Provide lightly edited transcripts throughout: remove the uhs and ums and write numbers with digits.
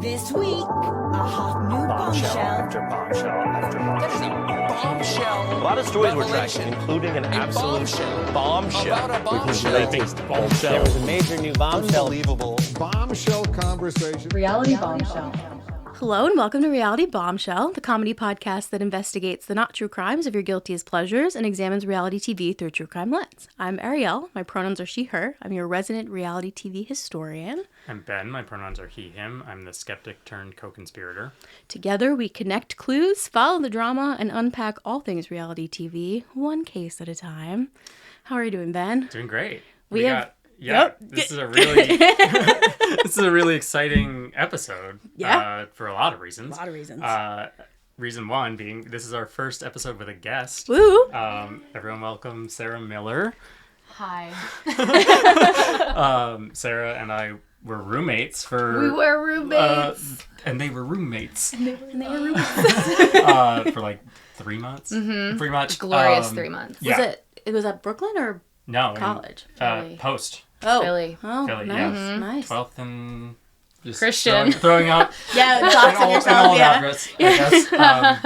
This week, a hot new bombshell. After bombshell after bombshell. A lot of stories were tracking, including an absolute bombshell. About a bombshell. There was a major new bombshell. Unbelievable. Bombshell conversation. Reality Bombshell. Hello and welcome to Reality Bombshell, the comedy podcast that investigates the not true crimes of your guilty as pleasures and examines reality TV through a true crime lens. I'm Ariel. My pronouns are she, her. I'm your resident reality TV historian. I'm Ben. My pronouns are he, him. I'm the skeptic turned co-conspirator. Together, we connect clues, follow the drama, and unpack all things reality TV, one case at a time. How are you doing, Ben? Doing great. Yep. This is a really exciting episode. Yeah. For a lot of reasons. Reason one being this is our first episode with a guest. Woo! Everyone welcome Sarah Miller. Hi. Sarah and I were roommates for... We were roommates. And they were roommates. And they were roommates. For like 3 months. Mm-hmm. Pretty much. Glorious 3 months. Yeah. Was that Brooklyn or No. college? Post. Oh. Philly. Oh, Philly, nice, yeah. nice. 12th and... Just Christian. Throwing out Yeah, an doxing old yourself, yeah. address, I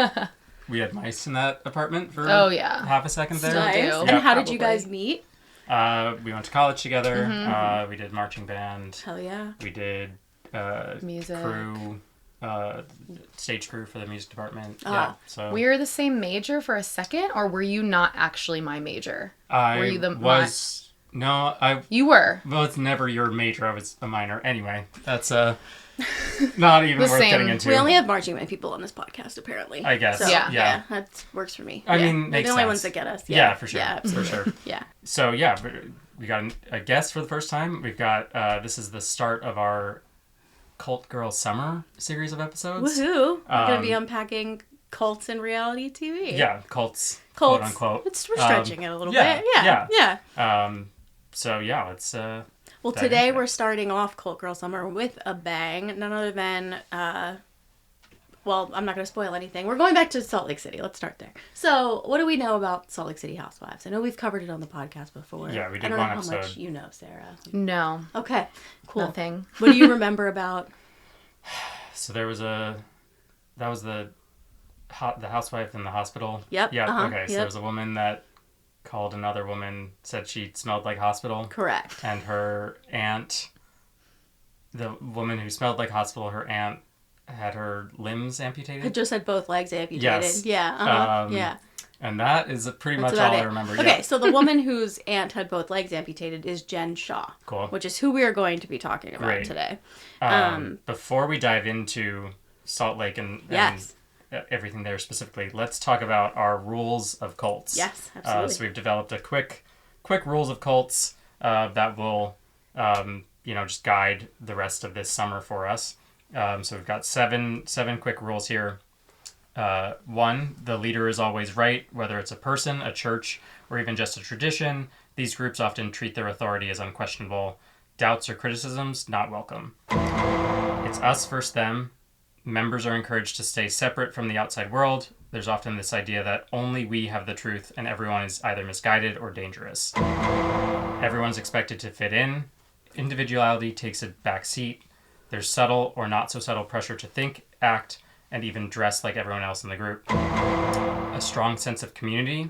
guess. We had mice in that apartment for half a second there. Nice. do. And Yeah, how did you guys meet? We went to college together. We did marching band. Hell yeah. We did Music. crew, stage crew for the music department. Oh. Yeah, so We were the same major for a second, or were you not actually my major? I were you the was... No, You were. Well, it's never your major. I was a minor. Anyway, that's not even The worth same. getting into. We only have marching band people on this podcast, apparently. I guess. So, Yeah. that works for me. I Yeah. mean, they're makes the only sense. ones that get us. Yeah, for sure. Yeah, For sure. yeah. So yeah, we got a guest for the first time. We've got this is the start of our Cult Girl Summer series of episodes. Woohoo! We're going to be unpacking cults in reality TV. Yeah, cults, Cults. quote unquote. We're stretching it a little yeah, bit. Yeah. So yeah, let's. Well, dive today into we're it. starting off Cult Girl Summer with a bang. None other than, well, I'm not going to spoil anything. We're going back to Salt Lake City. Let's start there. So, what do we know about Salt Lake City Housewives? I know we've covered it on the podcast before. Yeah, we did I don't one know how episode. much you know, Sarah. No. Okay, cool. Nothing. What do you remember about? So there was that was the housewife in the hospital. Yep, Yeah. uh-huh, Okay. So yep. there was a woman that called another woman, said she smelled like hospital. Correct. And her aunt, the woman who smelled like hospital, her aunt had her limbs amputated. I just had both legs amputated. Yes. Yeah. Yeah. And that is pretty That's much all about I it. remember. Okay, Yeah. so the woman whose aunt had both legs amputated is Jen Shah. Cool. Which is who we are going to be talking about Great. today. Before we dive into Salt Lake and Yes. everything there specifically, let's talk about our rules of cults. Yes, absolutely. So we've developed a quick rules of cults that will, just guide the rest of this summer for us. So we've got seven quick rules here. 1, the leader is always right, whether it's a person, a church, or even just a tradition. These groups often treat their authority as unquestionable. Doubts or criticisms, not welcome. It's us versus them. Members are encouraged to stay separate from the outside world. There's often this idea that only we have the truth and everyone is either misguided or dangerous. Everyone's expected to fit in. Individuality takes a back seat. There's subtle or not so subtle pressure to think, act, and even dress like everyone else in the group. A strong sense of community.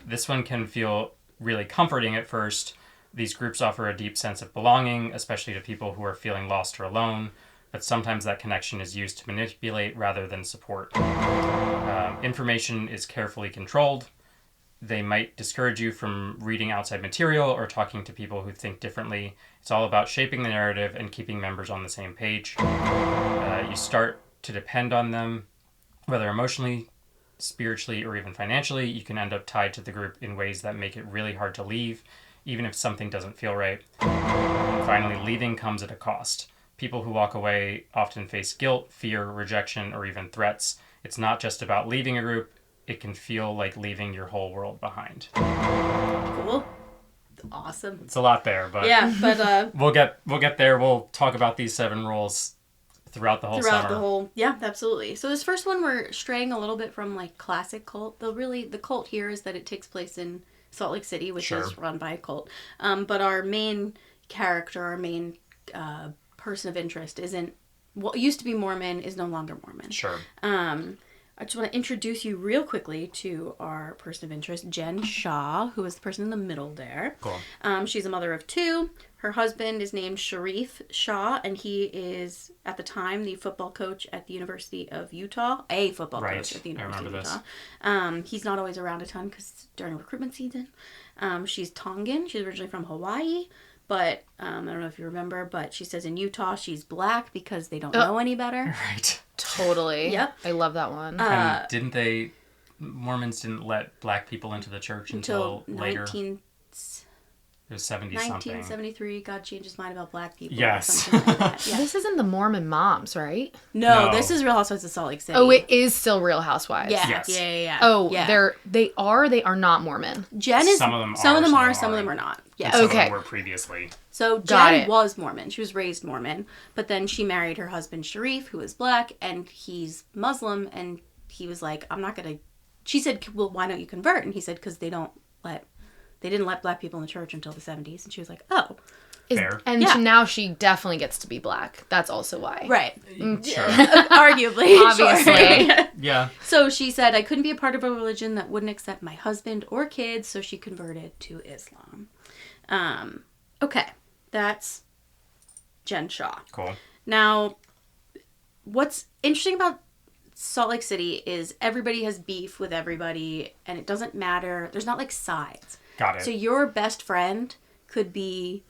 This one can feel really comforting at first. These groups offer a deep sense of belonging, especially to people who are feeling lost or alone, but sometimes that connection is used to manipulate rather than support. Information is carefully controlled. They might discourage you from reading outside material or talking to people who think differently. It's all about shaping the narrative and keeping members on the same page. You start to depend on them, whether emotionally, spiritually, or even financially. You can end up tied to the group in ways that make it really hard to leave, even if something doesn't feel right. And finally, leaving comes at a cost. People who walk away often face guilt, fear, rejection, or even threats. It's not just about leaving a group. It can feel like leaving your whole world behind. Cool. Awesome. It's a lot there, but Yeah, but we'll get there. We'll talk about these 7 rules throughout the whole summer. Yeah, absolutely. So this first one, we're straying a little bit from like classic cult. The cult here is that it takes place in Salt Lake City, which Sure. is run by a cult. But our main character, our main person of interest isn't what used to be Mormon is no longer Mormon. Sure. I just want to introduce you real quickly to our person of interest, Jen Shah, who is the person in the middle there. Cool. She's a mother of 2. Her husband is named Sharif Shah, and he is, at the time, the football coach at the University of Utah. A football coach at the University of Utah. He's not always around a ton because during recruitment season. She's Tongan. She's originally from Hawaii. But, I don't know if you remember, but she says in Utah she's black because they don't know any better. Right. Totally. Yep. I love that one. And Mormons didn't let black people into the church until later? It was 70-something. 1973, God changed his mind about black people. Yes. Or something like that. Yeah. This isn't the Mormon Moms, right? No, No. this is Real Housewives of Salt Lake City. Oh, it is still Real Housewives. Yeah, Yes. yeah. Oh, yeah. they are not Mormon. Jen is. Some of them some are, of them are, some some of of them them are not. Yeah. And some of Okay. them were previously. So Got Jen it. was Mormon. She was raised Mormon, but then she married her husband Sharif, who is black, and he's Muslim. And he was like, "I'm not gonna." She said, "Well, why don't you convert?" And he said, "Because they didn't let black people in the church until the 70s." And she was like, "Oh, Fair. And Yeah. now she definitely gets to be black. That's also why. right." Sure. Arguably, Obviously. sure. Yeah. So she said, "I couldn't be a part of a religion that wouldn't accept my husband or kids," so she converted to Islam. Okay, that's Jen Shah. Cool. Now, what's interesting about Salt Lake City is everybody has beef with everybody, and it doesn't matter. There's not like sides. Got it. So your best friend could be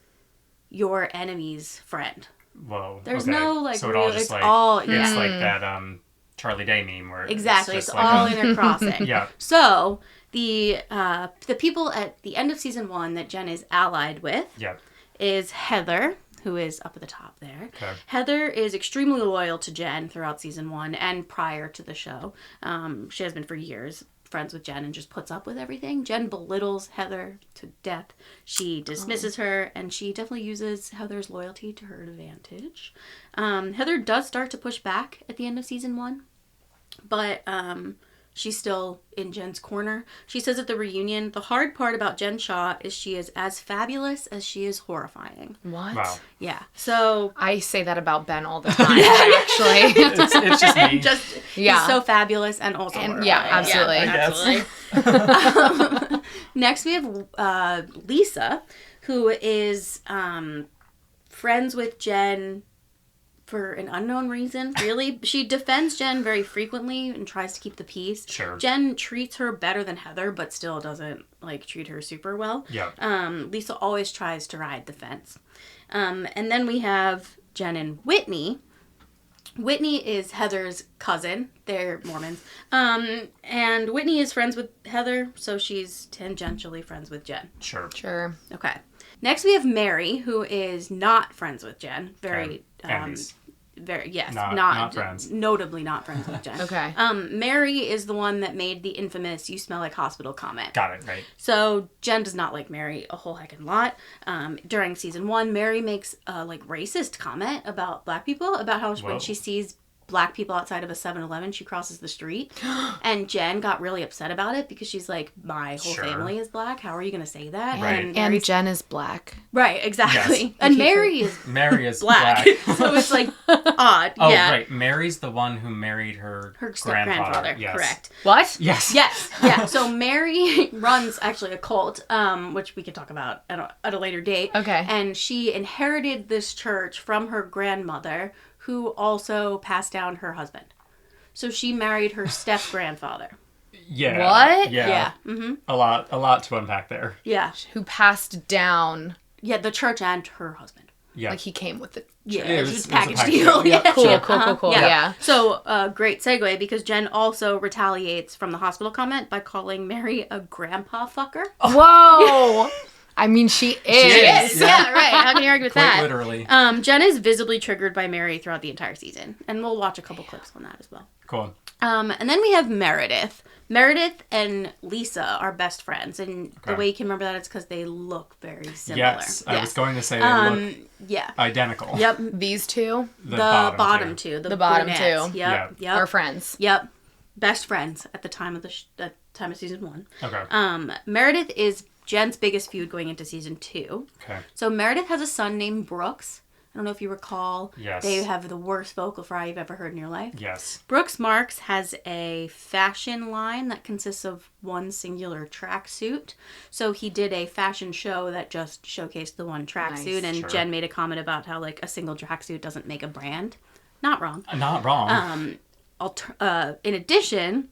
your enemy's friend. Whoa. There's okay. no like so it real. all just It's like all it's yeah. like that Charlie Day meme where Exactly, it's, it's just all like intercrossing. Yeah. So the people at the end of season 1 that Jen is allied with Yep. is Heather, who is up at the top there. Okay. Heather is extremely loyal to Jen throughout season 1 and prior to the show. She has been for years friends with Jen and just puts up with everything. Jen belittles Heather to death. She dismisses her, and she definitely uses Heather's loyalty to her advantage. Heather does start to push back at the end of season 1, but she's still in Jen's corner. She says at the reunion, the hard part about Jen Shah is she is as fabulous as she is horrifying. What? Wow. Yeah. So I say that about Ben all the time, actually. It's just me. Yeah. he's so fabulous and also horrifying. Yeah, absolutely. I guess. Next we have Lisa, who is friends with Jen for an unknown reason, really. She defends Jen very frequently and tries to keep the peace. Sure. Jen treats her better than Heather, but still doesn't like treat her super well. Yeah. Lisa always tries to ride the fence. And then we have Jen and Whitney. Whitney is Heather's cousin. They're Mormons. And Whitney is friends with Heather, so she's tangentially friends with Jen. Sure. Sure. Okay. Next we have Mary, who is not friends with Jen. Very, Enemies. very yes, Not friends. Notably not friends with Jen. Okay. Mary is the one that made the infamous "You smell like hospital" comment. Got it. Right. So Jen does not like Mary a whole heckin' lot. During season 1, Mary makes a like racist comment about black people, about how when Whoa. she sees black people outside of a 7-Eleven, she crosses the street. And Jen got really upset about it because she's like, my whole Sure. family is black. How are you going to say that? Right. And And Mary's- Jen is black. right, exactly. Yes. And Mary is Mary is black. black. So it's like odd. Oh, yeah. right. Mary's the one who married her Grandfather. Yes. Correct. What? Yes. Yes, yeah. So Mary runs actually a cult, which we could talk about at a later date. Okay. And she inherited this church from her grandmother, who also passed down her husband. So she married her step-grandfather. Yeah. What? Yeah. Yeah. Mm-hmm. A lot to unpack there. Yeah. Who passed down, Yeah, the church and her husband. Yeah. like he came with it. Yeah, It it was- was a it was a package package deal. deal. Yeah, Yeah. Cool, Sure. cool. Yeah. So, great segue, because Jen also retaliates from the hospital comment by calling Mary a grandpa fucker. Whoa! I mean, she is. is. Yeah, right. How can you argue with Quite that? literally. Jen is visibly triggered by Mary throughout the entire season, and we'll watch a couple clips on that as well. Cool. And then we have Meredith. Meredith and Lisa are best friends, and the Okay. way you can remember that is because they look very similar. Yes. I was going to say they look Yeah. identical. Yep. These two The bottom two. The bottom brunettes. two. Yep. Yep. are friends. Yep. Best friends at the time of time of season 1. Okay. Meredith is Jen's biggest feud going into season 2. Okay. So Meredith has a son named Brooks. I don't know if you recall. Yes. They have the worst vocal fry you've ever heard in your life. Yes. Brooks Marks has a fashion line that consists of one singular tracksuit. So he did a fashion show that just showcased the one tracksuit, and Sure. Jen made a comment about how like a single tracksuit doesn't make a brand. Not wrong. Not wrong. In addition,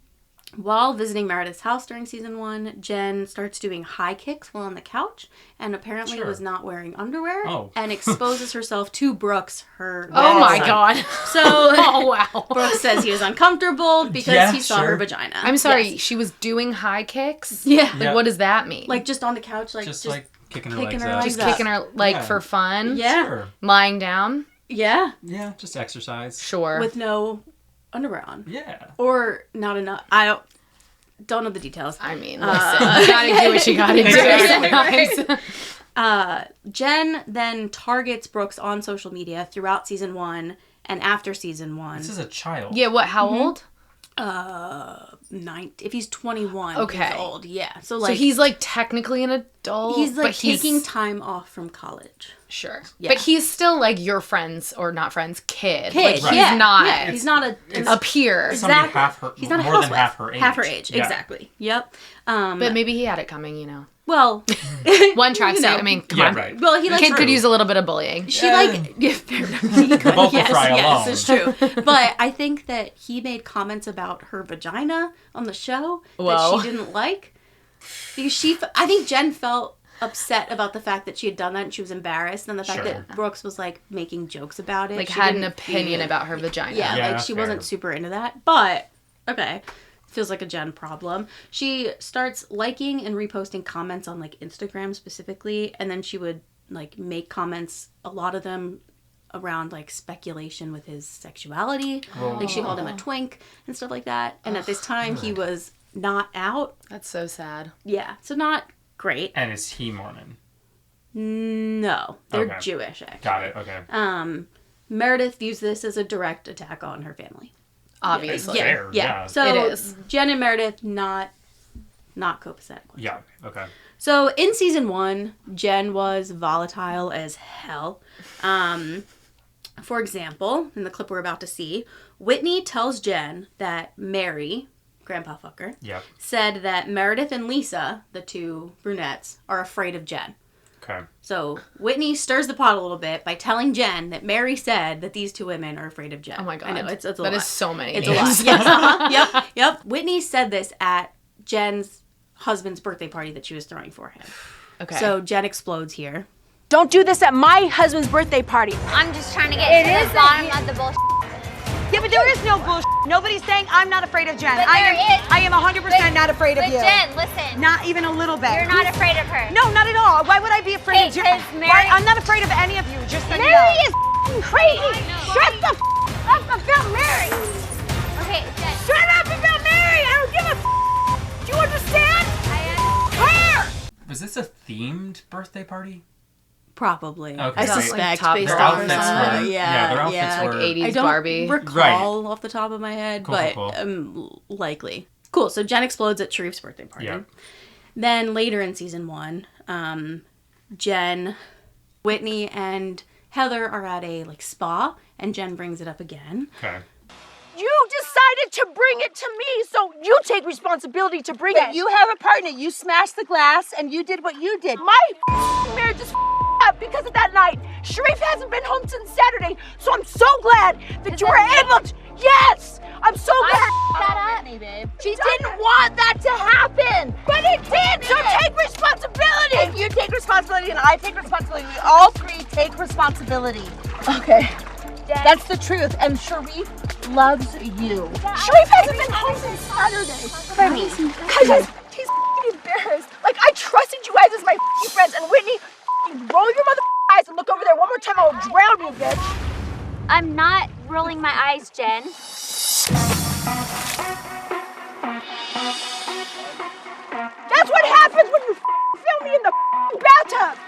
while visiting Meredith's house during season 1, Jen starts doing high kicks while on the couch and apparently Sure. was not wearing underwear Oh. and exposes herself to Brooks, her Oh my grandson. god. So Oh wow. Brooks says he was uncomfortable because Yeah, he saw her sure. vagina. I'm sorry, Yes. she was doing high kicks? Yeah. Like Yeah. what does that mean? Like just on the couch, like just just like kicking her kicking legs her up. legs just up. kicking her like Yeah. for fun? yeah. Sure. Lying down? Yeah. Yeah, just exercise. Sure. With no underwear on. Yeah. Or not enough. I don't know the details. I mean, listen, you gotta do what you gotta do Exactly. sometimes. Jen then targets Brooks on social media throughout season 1 and after season 1. This is a child. Yeah, what, how old? 9. If he's 21 Okay. years old, yeah. So like So he's like technically an adult. he's like but he's taking time off from college. Sure. Yeah. But he's still like your friend's or not friend's kid. Kid, Like, yeah, he's not yeah. He's not a peer. Somebody half her, He's not a more than housewife. half her age. Half her age, Yeah. exactly. Yep. But maybe he had it coming, you know. Well, One tracksuit. know. I mean, come Yeah, on. right. well, he like Kid could use a little bit of bullying. she like yeah, fair enough. He could, vocal yes, fry yes, alone. it's true. But I think that he made comments about her vagina on the show that Whoa. she didn't like. Because I think Jen felt upset about the fact that she had done that and she was embarrassed, and the fact Sure. that Brooks was like making jokes about it. Like She had an didn't opinion feel- about her vagina. Yeah, Yeah, like she fair. wasn't super into that. But okay. Feels like a Jen problem. She starts liking and reposting comments on like Instagram specifically, and then she would like make comments, a lot of them around like speculation with his sexuality. Like she called him a twink and stuff like that. And at this time he was not out. That's so sad. Yeah, so not great. And is he Mormon? No, they're Okay. Jewish actually. Got it. Okay. Meredith views this as a direct attack on her family. Obviously. Yeah. Fair, yeah. So It is. Jen and Meredith not copacetic. Yeah. Okay. So in season 1, Jen was volatile as hell. For example, in the clip we're about to see, Whitney tells Jen that Mary, Grandpa Fucker, Yeah. said that Meredith and Lisa, the two brunettes, are afraid of Jen. Okay. So Whitney stirs the pot a little bit by telling Jen that Mary said that these two women are afraid of Jen. Oh my god. I know, it's a That lot. is so many It's a names. lot. Yes. Uh-huh. Yep. Whitney said this at Jen's husband's birthday party that she was throwing for him. Okay. So Jen explodes here. Don't do this at my husband's birthday party. I'm just trying to get to the bottom of the bullshit. Yeah, but there is no bullshit. Nobody's saying I'm not afraid of Jen. But there is. I am 100% not afraid of But you. Jen, listen. Not even a little bit. You're not afraid of her. No, not at all. Why would I be afraid of Jen? Because Mary- I'm not afraid of any of you. Just so you Mary know. is f***ing crazy. Shut the f*** up about Mary. Okay, Jen. Shut up about Mary. I don't give a f***. Do you understand? Her. Was this a themed birthday party? Probably. Okay. I Like suspect top based Their on her outfits son. were- yeah, their outfits yeah. were- like 80s I don't Barbie. recall off the top of my head, Cool, but cool. likely. Cool. So Jen explodes at Sharif's birthday party. Yeah. Then later in season 1, Jen, Whitney, and Heather are at a like spa, and Jen brings it up again. Okay. You decided to bring it to me, so you take responsibility to bring it. You have a partner. You smashed the glass, and you did what you did. My marriage is up because of that night. Sharif hasn't been home since Saturday, so I'm so glad that you were able to. Yes, I'm so glad. That up. She didn't want that to happen, but it did. So take responsibility. And you take responsibility, and I take responsibility. We all three take responsibility. Okay. That's the truth, and Sharif loves you. Sharif hasn't been home since Saturday. For me. Guys, he's f***ing embarrassed. Like, I trusted you guys as my f***ing friends, and Whitney, f***ing roll your mother eyes and look over there one more time, I'll drown you, bitch. I'm not rolling my eyes, Jen. That's what happens when you f***ing film me in the f***ing bathtub.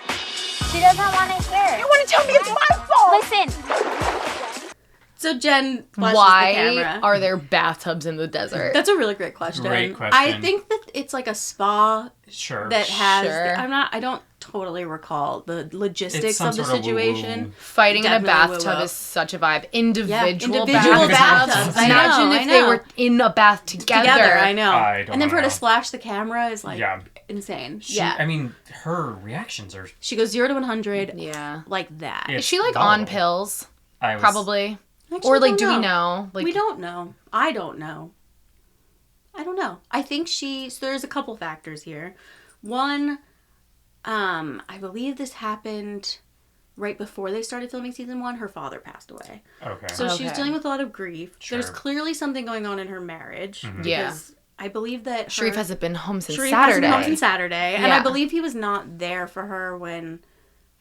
She doesn't want to hear. You want to tell me it's my fault? Listen. So Jen flashes the Why camera. are there bathtubs in the desert? That's a really great question. Great question. I think that it's like a spa Sure. that has. Sure. I don't totally recall the logistics It's some of the sort of situation. woo-woo. Fighting in a Definitely bathtub woo-woo. is such a vibe. Individual individual bathtubs. I know, Imagine I if they know. were in a bath together. I know. I don't And then for her to know. splash the camera is like Yeah. insane. I mean, her reactions are. She goes 0 to 100 Yeah. like that. Is she like on pills? Probably. Actually, Or like, don't do we know? know? Like, We don't know. I don't know. I think so there's a couple factors here. One, I believe this happened right before they started filming season 1. Her father passed away. Okay. So she was Okay. dealing with a lot of grief. Sure. There's clearly something going on in her marriage. Yeah. Because I believe that Sharif hasn't been home since Sharif Saturday. hasn't been home since Saturday. And I Yeah. believe he was not there for her when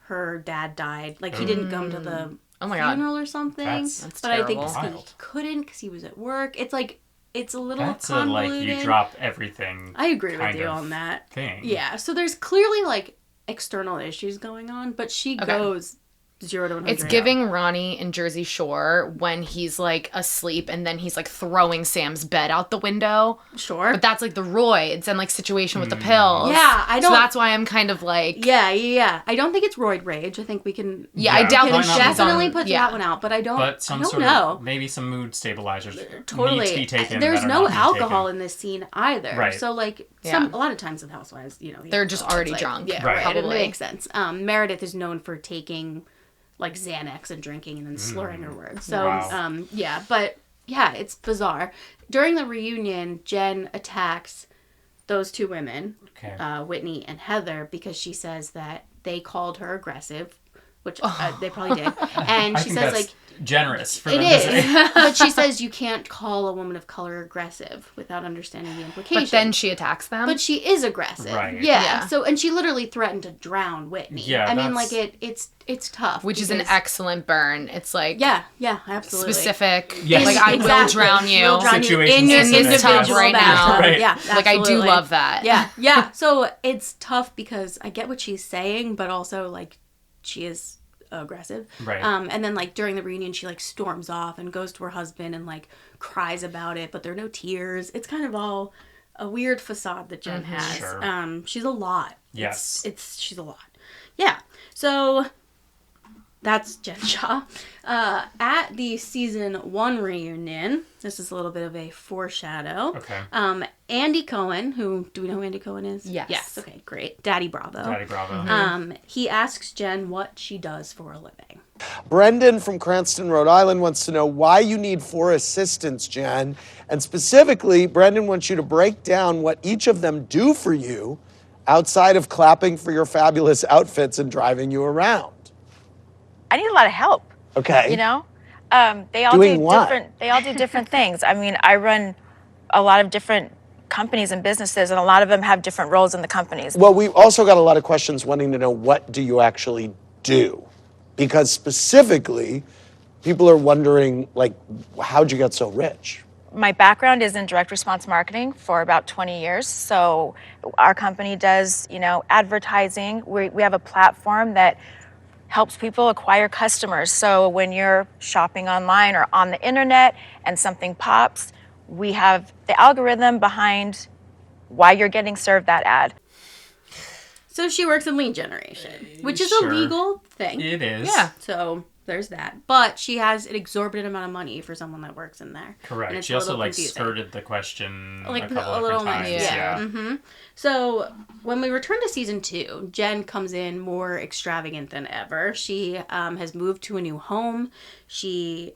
her dad died. Like, he didn't come to the Oh my God. funeral or something. That's but I think terrible. he couldn't because he was at work. It's like, it's a little That's convoluted. you drop everything. I agree with kind you of on that. Thing. Yeah, so there's clearly like external issues going on, but she goes 0 to 100. It's giving Ronnie in Jersey Shore when he's like asleep and then he's like throwing Sam's bed out the window. Sure. But that's like the roids and like situation with the pills. Yeah, I don't. So that's why I'm kind of like. Yeah. I don't think it's roid rage. I think we can. Yeah, I doubt We that can she's definitely on. put Yeah. that one out, but I don't. But some I don't sort know. of maybe some mood stabilizers Totally. need to be taken. There's that are no not being alcohol taken. in this scene either. Right. So like Yeah. a lot of times with housewives, the They're just alcohol, already it's drunk. Yeah, Right. right. It Probably. makes sense. Meredith is known for taking like Xanax and drinking and then slurring her words. So Wow. it's bizarre. During the reunion, Jen attacks those two women, Okay. Whitney and Heather, because she says that they called her aggressive, which they probably did. And I she think says that's like generous for it them to say. is, but she says you can't call a woman of color aggressive without understanding the implications. But then she attacks them. But she is aggressive, Right. Yeah. So, and she literally threatened to drown Whitney. Yeah, I mean, that's- like it's tough. which is an because- excellent burn. It's like Yeah, absolutely. specific. Yes. Like I will Exactly. drown you. Will drown you Situation in your specific. individual Right now. bathtub. Right. Yeah, Like I do absolutely. love that. Yeah. So it's tough because I get what she's saying, but also like she is aggressive. Right. And then like during the reunion, she like storms off and goes to her husband and like cries about it, but there are no tears. It's kind of all a weird facade that Jen has. Sure. She's a lot. Yes. She's a lot. Yeah. So that's Jen Shah. At the season 1 reunion, this is a little bit of a foreshadow. Okay. Andy Cohen, do we know who Andy Cohen is? Yes. Yes. Okay, great. Daddy Bravo. Daddy Bravo. He asks Jen what she does for a living. Brendan from Cranston, Rhode Island wants to know why you need 4 assistants, Jen. And specifically, Brendan wants you to break down what each of them do for you outside of clapping for your fabulous outfits and driving you around. I need a lot of help. Okay. You know, they all Doing do what? different. They all do different things. I mean, I run a lot of different companies and businesses, and a lot of them have different roles in the companies. Well, we also got a lot of questions wanting to know what do you actually do? Because specifically, people are wondering, like, how'd you get so rich? My background is in direct response marketing for about 20 years. So our company does, advertising. We have a platform that helps people acquire customers. So when you're shopping online or on the internet and something pops, we have the algorithm behind why you're getting served that ad. So she works in lead generation, which is Sure. a legal thing. It is. Yeah. So there's that. But she has an exorbitant amount of money for someone that works in there. Correct. And it's She a also little like confusing. skirted the question Like a couple a of little different nice. times. Yeah. Mm-hmm. So when we return to season 2, Jen comes in more extravagant than ever. She has moved to a new home. She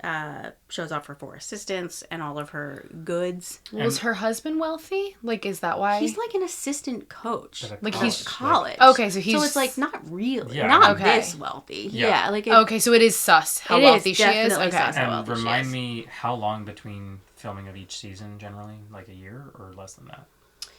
shows off her 4 assistants and all of her goods. Was her husband wealthy? Like, is that why? He's like an assistant coach. At a Like, college, he's College. Okay, so he's- So it's like not really. Yeah. Not Okay. this wealthy. Yeah. Yeah. Like Okay, so it is sus how It is wealthy she is. definitely Okay. sus. How And wealthy she remind is. me how long between filming of each season generally? Like a year or less than that?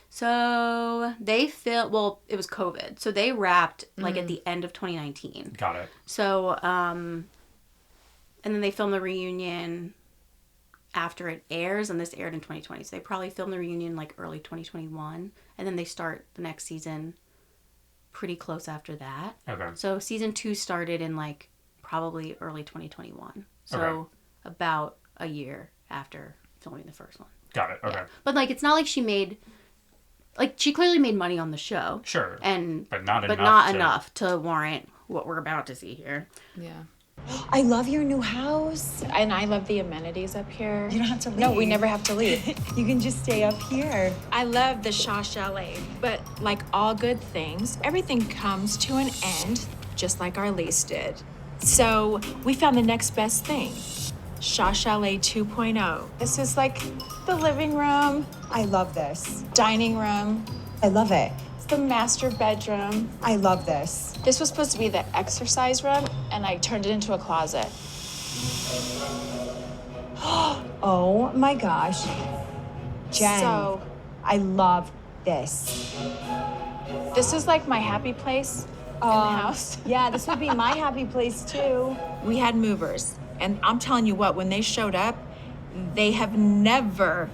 So they it was COVID. So they wrapped like at the end of 2019. Got it. So, and then they filmed the reunion after it airs, and this aired in 2020. So they probably filmed the reunion like early 2021, and then they start the next season pretty close after that. Okay. So season 2 started in like probably early 2021. So Okay. about a year after filming the first one. Got it. Okay. But like, it's not like she made like, she clearly made money on the show. Sure. But not enough to warrant what we're about to see here. Yeah. I love your new house. And I love the amenities up here. You don't have to leave. No, we never have to leave. You can just stay up here. I love the Shah Chalet, but like all good things, everything comes to an end, just like our lease did. So we found the next best thing, Shah Chalet 2.0. This is like the living room. I love this. Dining room. I love it. It's the master bedroom. I love this. This was supposed to be the exercise room, and I turned it into a closet. Oh my gosh. Jen, So, I love this. this is like my happy place in the house. Yeah, this would be my happy place too. We had movers, and I'm telling you what, when they showed up, they have never,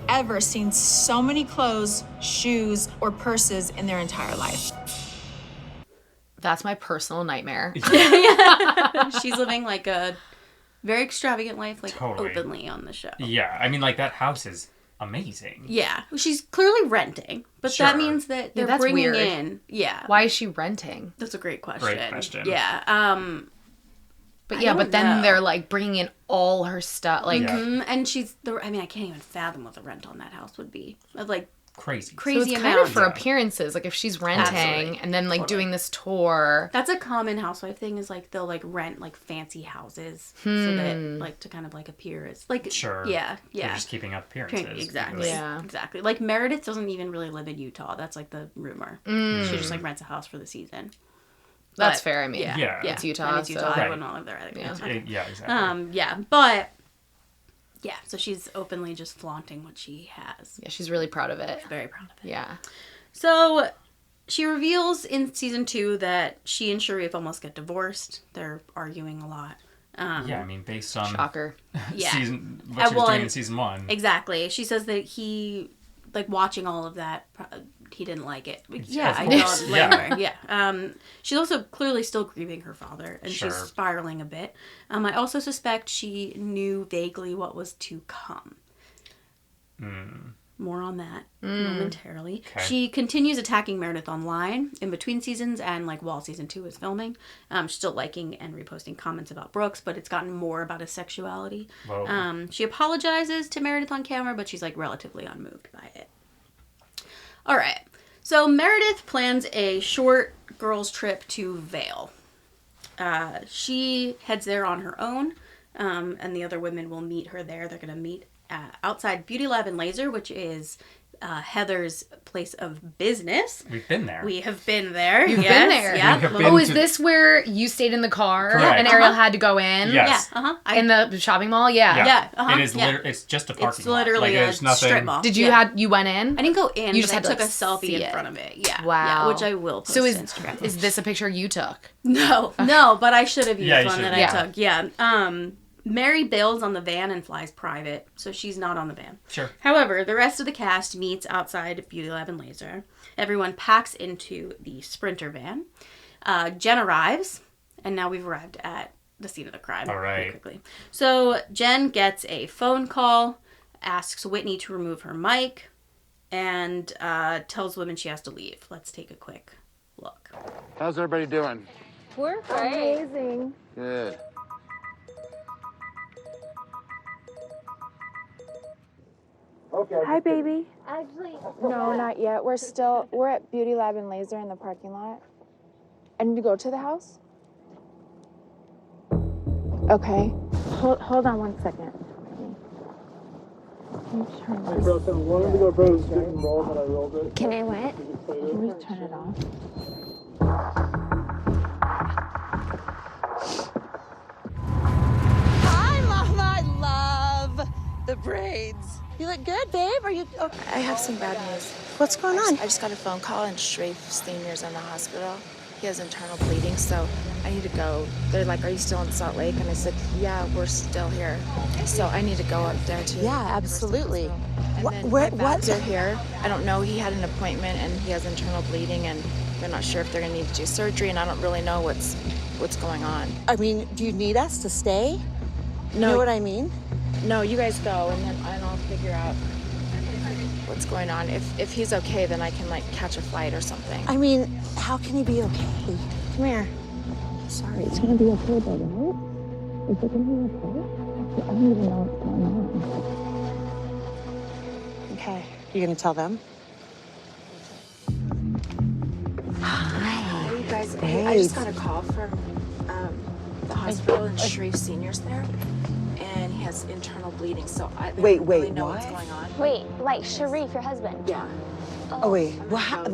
ever seen so many clothes, shoes, or purses in their entire life. That's my personal nightmare. She's living like a very extravagant life, like Totally. openly on the show. Yeah, I mean, like, that house is amazing. Yeah, she's clearly renting, but Sure. that means that they're that's bringing weird. in. Yeah, Why is she renting? that's a great question. Great question. Yeah, But I yeah, don't but then know. they're like bringing in all her stuff. Like, Yeah. and she's the. I mean, I can't even fathom what the rent on that house would be. Of like Crazy. so crazy it's amount. kind of for Yeah. appearances. Like if she's renting Absolutely. and then like Totally. doing this tour. That's a common housewife thing. Is like they'll like rent like fancy houses so that like to kind of like appear as like Sure. Yeah, They're yeah. just keeping up appearances. Exactly. Yeah. Exactly. Like Meredith doesn't even really live in Utah. That's like the rumor. She just like rents a house for the season. That's But, fair. I mean, Yeah. it's Utah. And it's so- Utah. I Right. would not live there either. Yeah. Okay. Yeah, exactly. Yeah, but yeah, so she's openly just flaunting what she has. Yeah, she's really proud of it. Very proud of it. Yeah. So she reveals in season 2 that she and Sharif almost get divorced. They're arguing a lot. Yeah, I mean, based on Shocker. Yeah. what she was well, doing and- in season 1. Exactly. She says that he, like, watching all of that, he didn't like it. Yeah, Of I course. don't blame Yeah. her. Yeah. She's also clearly still grieving her father, and Sure. she's spiraling a bit. I also suspect she knew vaguely what was to come. More on that momentarily. Okay. She continues attacking Meredith online in between seasons and like while season 2 is filming. She's still liking and reposting comments about Brooks, but it's gotten more about his sexuality. Whoa. She apologizes to Meredith on camera, but she's like relatively unmoved by it. All right. So Meredith plans a short girls' trip to Vail. She heads there on her own, and the other women will meet her there. They're going to meet outside Beauty Lab and Laser, which is Heather's place of business. We've been there. We have been there. You've Yes, been there. Yeah. We have Oh, been is to- this where you stayed in the car Correct. and Ariel had to go in? Yes. Yeah. In the shopping mall? Yeah. Yeah. Yeah. Uh-huh. It is Yeah. it's just a parking It's lot. literally Like, a there's nothing. strip mall. Did you Yeah. you went in? I didn't go in, You but just I had to, took like, a selfie see in it. front of it. Yeah. Wow. Yeah, which I will post So to is Instagram. is this a picture you took? No, but I should have used Yeah, you one should. that Yeah. I took. Yeah. Mary bails on the van and flies private, so she's not on the van. Sure. However, the rest of the cast meets outside Beauty Lab and Laser. Everyone packs into the Sprinter van. Jen arrives, and now we've arrived at the scene of the crime. All right. pretty quickly. So Jen gets a phone call, asks Whitney to remove her mic, and tells women she has to leave. Let's take a quick look. How's everybody doing? We're great. Amazing. Good. Okay. Hi, baby. Actually, No, not yet. We're at Beauty Lab and Laser in the parking lot. I need to go to the house. Okay. Hold on 1 second. Can you turn this? Wanted to go pro stick and roll, but I rolled it. can I what? Can you turn it off? Hi, Mama. I love the braids. You look good, babe. Are you okay? I have some bad news. What's going on? I just got a phone call and Sharif Senior's in the hospital. He has internal bleeding, so I need to go. They're like, "Are you still in Salt Lake?" And I said, "Yeah, we're still here." So I need to go up there to Yeah, absolutely. And What- then where- my bags what- are here. I don't know. He had an appointment and he has internal bleeding, and they're not sure if they're gonna need to do surgery. And I don't really know what's going on. I mean, do you need us to stay? You know what I mean? No, you guys go, and then I'll figure out what's going on. If he's okay, then I can like catch a flight or something. I mean, how can he be okay? Come here. Sorry, it's gonna be okay though, right? Is it gonna be okay? I don't even know what's going on. Okay, you gonna tell them? Hi, you guys. Hey, I just got a call from the hospital, and Sharif Senior's there, and he has internal bleeding. So I don't really know what's going on. Wait, like Sharif, your husband? Yeah. Oh wait, what happened?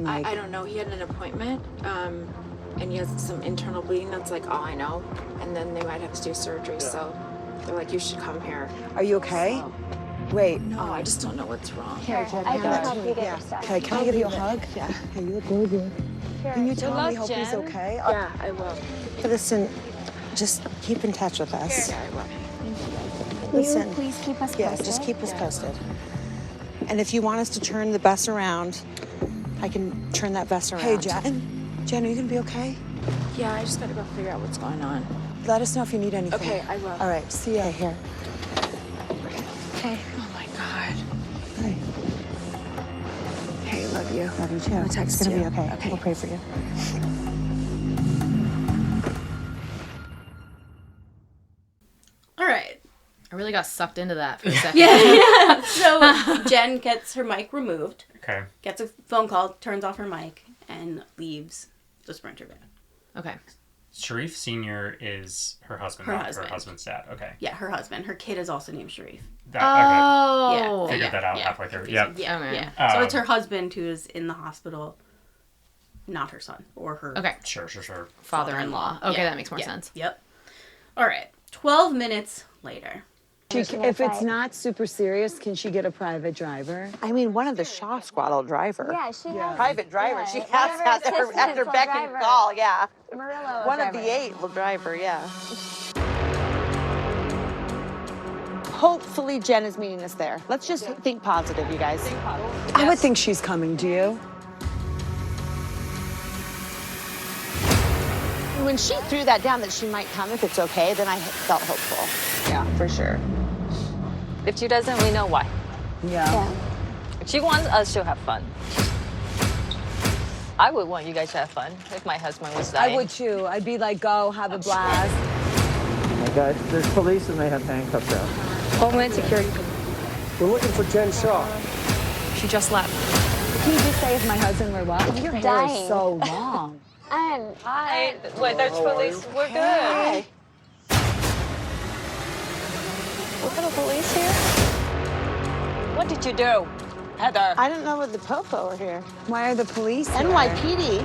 Like, I don't know. He had an appointment, and he has some internal bleeding. That's like all I know, and then they might have to do surgery. So they're like, you should come here. Are you okay? Wait. No, I just don't know what's wrong. Here, I can help you get your stuff. Okay, can I give you a hug? Yeah. Hey, you look gorgeous. Can you tell me? Hope he's okay. Yeah, I will. Listen, just keep in touch with us. Yeah, I will. Listen. Will you please keep us posted? Yeah, just keep us posted. And if you want us to turn the bus around, I can turn that bus around. Hey, Jen. Jen, are you gonna be okay? Yeah, I just gotta go figure out what's going on. Let us know if you need anything. Okay, I will. All right, see ya. Here. Okay. Oh my God. Hi. Hey, love you. Love you too. I'll text It's gonna you. be okay. Okay. We'll pray for you. All right. I really got sucked into that for a second. Yeah. So Jen gets her mic removed. Okay. Gets a phone call, turns off her mic, and leaves the Sprinter van. Okay. Sharif Senior is her husband, Her not husband. her husband's dad. Okay. Yeah, her husband. Her kid is also named Sharif. Oh. Okay. Figured that out halfway through. Yep. Okay. Yeah. So it's her husband who is in the hospital, not her son or her Okay. Sure. Father-in-law. Okay, Yeah. that makes more sense. Yep. All right. 12 minutes later. If it's not super serious, can she get a private driver? I mean, one of the Shah squad will drive her. Yeah, she has. Private driver. Yeah, She one has of to her have her at her assistants will beck drive and her. call, yeah. Murillo will One of drive the her. 8 will drive her, yeah. Hopefully Jen is meeting us there. Let's just think positive, you guys. I would think she's coming, do you? When she threw that down that she might come if it's okay, then I felt hopeful. Yeah, for sure. If she doesn't, we know why. Yeah. If she wants us to have fun. I would want you guys to have fun if my husband was dying. I would too. I'd be like, go, have a blast. Hey guys, there's police and they have handcuffs out. Homeland Security. We're looking for Jen Shah. She just left. Can you just say if my husband were what? Your hair dying. is so long. Hi. Wait, there's police. We're good. Hi. What kind of police here? What did you do, Heather? I don't know what the popo are here. Why are the police here? NYPD.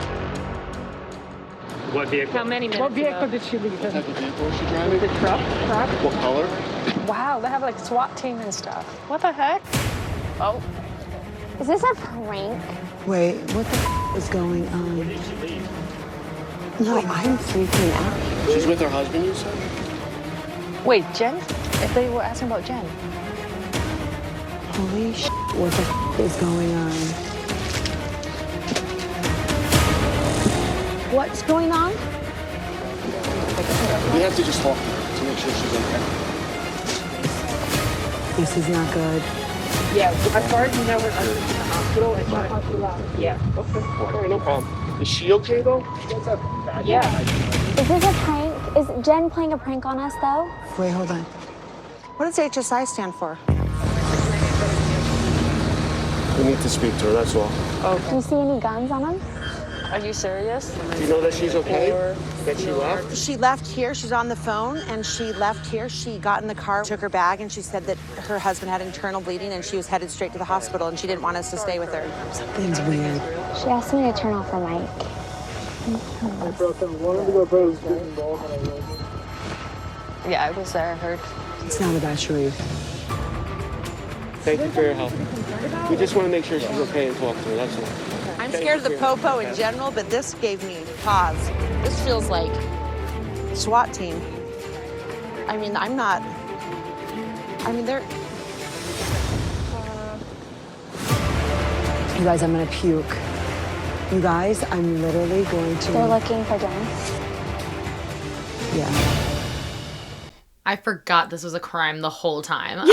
What vehicle? How many minutes What vehicle ago? did she leave? What type of vehicle is she driving? The truck? What color? Wow, they have like SWAT team and stuff. What the heck? Oh. Is this a prank? Wait, what the is going on? When did she leave? No, I'm freaking out. She's with her husband, you said? Wait, Jen? If they were asking about Jen. Holy shit, what the is going on? What's going on? We have to just talk to her to make sure she's okay. This is not good. Yeah, as far as you know, we're in the hospital. And yeah. Okay. All right, no problem. Is she okay though? Yeah. Is this a prank? Is Jen playing a prank on us, though? Wait, hold on. What does HSI stand for? We need to speak to her, that's all. Do you see any guns on them? Are you serious? Do you know that she's okay? That she left? She left here. She's on the phone, and she left here. She got in the car, took her bag, and she said that her husband had internal bleeding, and she was headed straight to the hospital, and she didn't want us to stay with her. Something's weird. She asked me to turn off her mic. I brought them. One of the GoPros getting involved and I rolled it. Yeah, I was there. I heard. It's not about Sharif. Thank you for your help. We just want to make sure she's okay and talk to her, that's all. I'm scared of the popo in general, but this gave me pause. This feels like SWAT team. I mean, I'm not. I mean, they're. You guys, I'm gonna puke. You guys, I'm literally going to. They're looking for Jen. Yeah. I forgot this was a crime the whole time.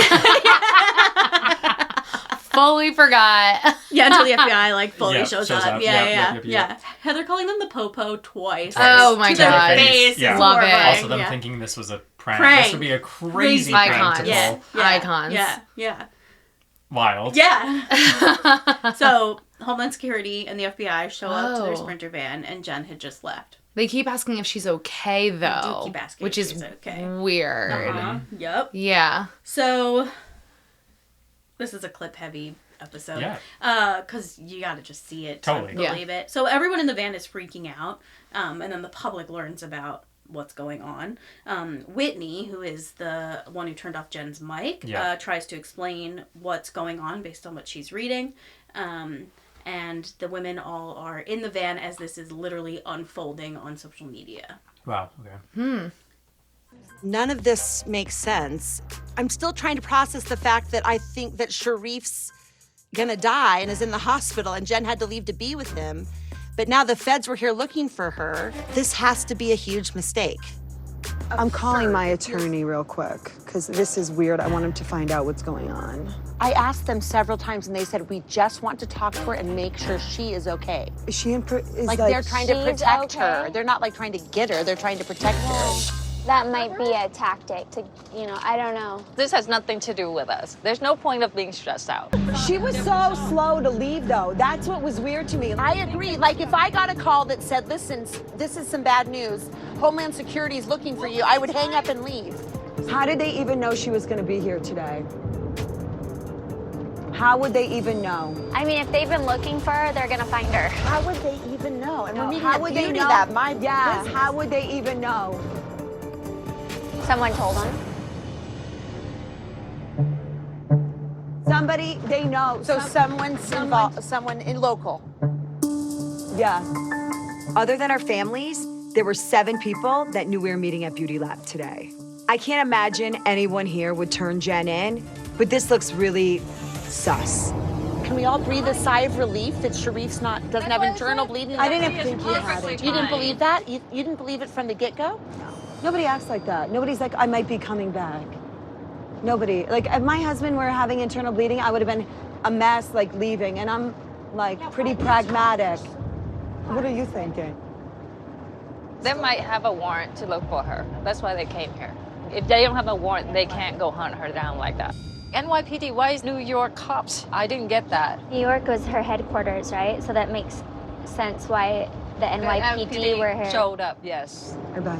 Fully forgot. Yeah, until the FBI like fully Yeah, shows shows up. up. Yeah. Heather calling them the Popo twice. Oh my To their God. face. Yeah. Is Love it. horrifying. Also, them Yeah. thinking this was a prank. Prank. This would be a crazy Icons. prank to Yeah. pull. Icons. Yeah. Wild. Yeah. So Homeland Security and the FBI show up to their Oh. Sprinter van, and Jen had just left. They keep asking if she's okay, though. keep asking which if is she's okay. weird. Yep. Yeah. So this is a clip-heavy episode. Yeah. Because you got to just see it Totally. to believe it. So everyone in the van is freaking out, and then the public learns about what's going on. Whitney, who is the one who turned off Jen's mic, tries to explain what's going on based on what she's reading. And the women all are in the van as this is literally unfolding on social media. Wow. Okay. None of this makes sense. I'm still trying to process the fact that I think that Sharif's gonna die and is in the hospital and Jen had to leave to be with him. But now the feds were here looking for her. This has to be a huge mistake. I'm calling my attorney real quick because this is weird. I want him to find out what's going on. I asked them several times and they said, we just want to talk to her and make sure she is okay. Is she in? Like they're trying to protect her. They're not like trying to get her. They're trying to protect her. That might be a tactic to, I don't know. This has nothing to do with us. There's no point of being stressed out. She was so slow to leave, though. That's what was weird to me. I agree. Like, if I got a call that said, listen, this is some bad news, Homeland Security is looking for you, I would hang up and leave. How did they even know she was going to be here today? How would they even know? I mean, if they've been looking for her, they're gonna find her. How would they even know? And we're meeting how at would Beauty they know? Lab, my yeah, business. how would they even know? Someone told them. Somebody they know. So someone's involved, someone in local. Yeah. Other than our families, there were 7 people that knew we were meeting at Beauty Lab today. I can't imagine anyone here would turn Jen in, but this looks really sus. Can we all breathe a sigh of relief that Sharif's doesn't have internal bleeding? I didn't think he had it. You didn't believe that? You didn't believe it from the get-go? Nobody acts like that. Nobody's like, I might be coming back. Nobody. Like, if my husband were having internal bleeding, I would have been a mess, like, leaving. And I'm, like, pretty pragmatic. What are you thinking? They might have a warrant to look for her. That's why they came here. If they don't have a warrant, they can't go hunt her down like that. NYPD, why is New York cops? I didn't get that. New York was her headquarters, right? So that makes sense why the NYPD were here. Showed up, yes. Bye-bye.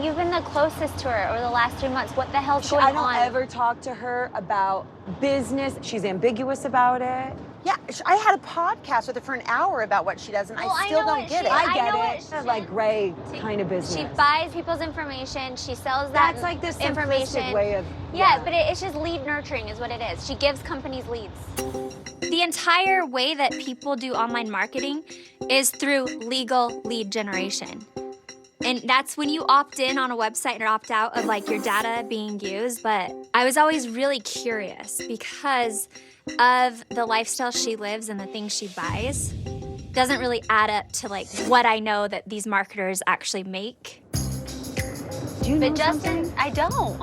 You've been the closest to her over the last 3 months. What the hell's going on? I don't ever talk to her about business. She's ambiguous about it. Yeah, I had a podcast with her for an hour about what she does, and Well, I still don't get it. I know get what it. she- Like gray kind of business. She buys people's information. She sells that That's like this information. simplistic way of... Yeah, but it's just lead nurturing is what it is. She gives companies leads. The entire way that people do online marketing is through legal lead generation. And that's when you opt in on a website or opt out of like your data being used. But I was always really curious because of the lifestyle she lives and the things she buys. Doesn't really add up to like what I know that these marketers actually make. Do you know But Justin, something? I don't.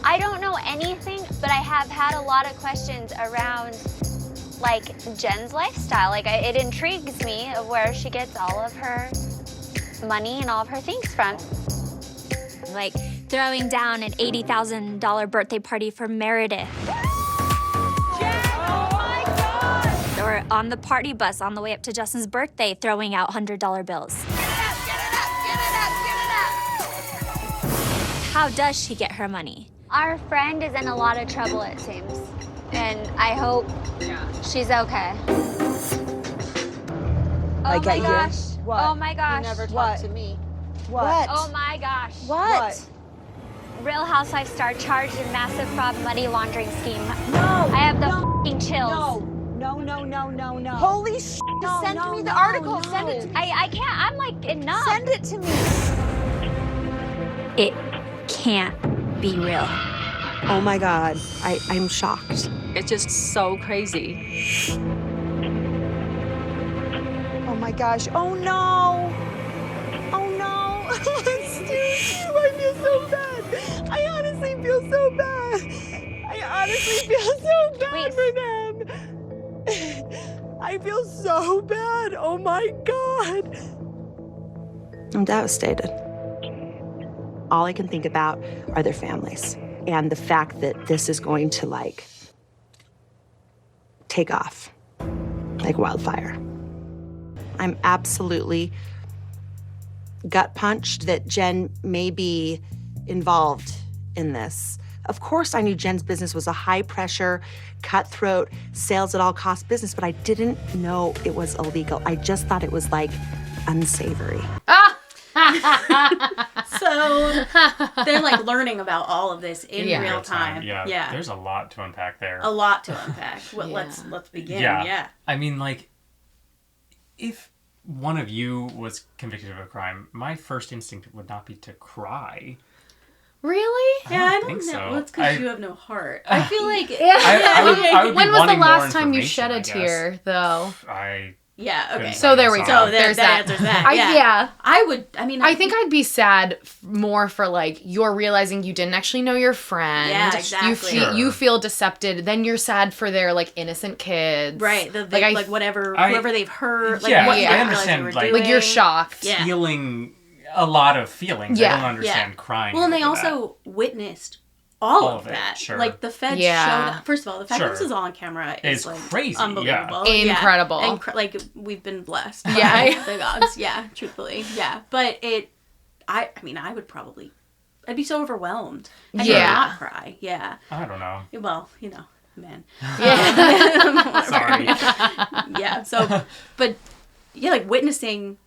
I don't know anything, but I have had a lot of questions around like Jen's lifestyle. Like it intrigues me of where she gets all of her money and all of her things from. Like throwing down an $80,000 birthday party for Meredith. Or on the party bus on the way up to Justin's birthday, throwing out $100 bills. How does she get her money? Our friend is in a lot of trouble, it seems. And I hope she's okay. Oh my gosh. What? Oh my gosh. You never talked to me. What? Oh my gosh. What? Real Housewives star charged in massive fraud money laundering scheme. No. I have the f***ing chills. No. Holy shit, send me the article. Send it to me. I can't. I'm like enough. Send it to me. It can't be real. Oh my God, I'm shocked. It's just so crazy. Oh my gosh. Oh no. Oh no. Stu, I feel so bad. I honestly feel so bad. I honestly feel so bad for them. I feel so bad. Oh my God. I'm devastated. All I can think about are their families and the fact that this is going to like take off like wildfire. I'm absolutely gut punched that Jen may be involved in this. Of course, I knew Jen's business was a high pressure, cutthroat, sales at all cost business, but I didn't know it was illegal. I just thought it was like unsavory. So they're like learning about all of this in real time. Yeah. There's a lot to unpack there. A lot to unpack. Well, let's begin. Yeah. I mean, like, if one of you was convicted of a crime, my first instinct would not be to cry. Really? Yeah, I don't think know. so. Well, it's because you have no heart. I feel like... I would be when was the wanting more last time you information, shed a I guess. tear, though? Yeah, okay. So there we go. So There's that answers that. Yeah. I think I'd be sad more for like you're realizing you didn't actually know your friend. Yeah, exactly. You feel decepted. Then you're sad for their like innocent kids. Right. Whoever they've heard. Like, Yeah, what I understand. Like you're shocked. Feeling a lot of feelings. I don't understand crying. Well, and they over also witnessed all of it, that. sure. Like the feds showed up. First of all, the fact that this is all on camera is like crazy. unbelievable. Yeah. Incredible. Like we've been blessed. Yeah. By the gods. Yeah, truthfully. Yeah. But I mean, I'd be so overwhelmed. I could not cry. Yeah. I don't know. Well, you know, man. Yeah. Sorry. Yeah. So, but yeah, like witnessing.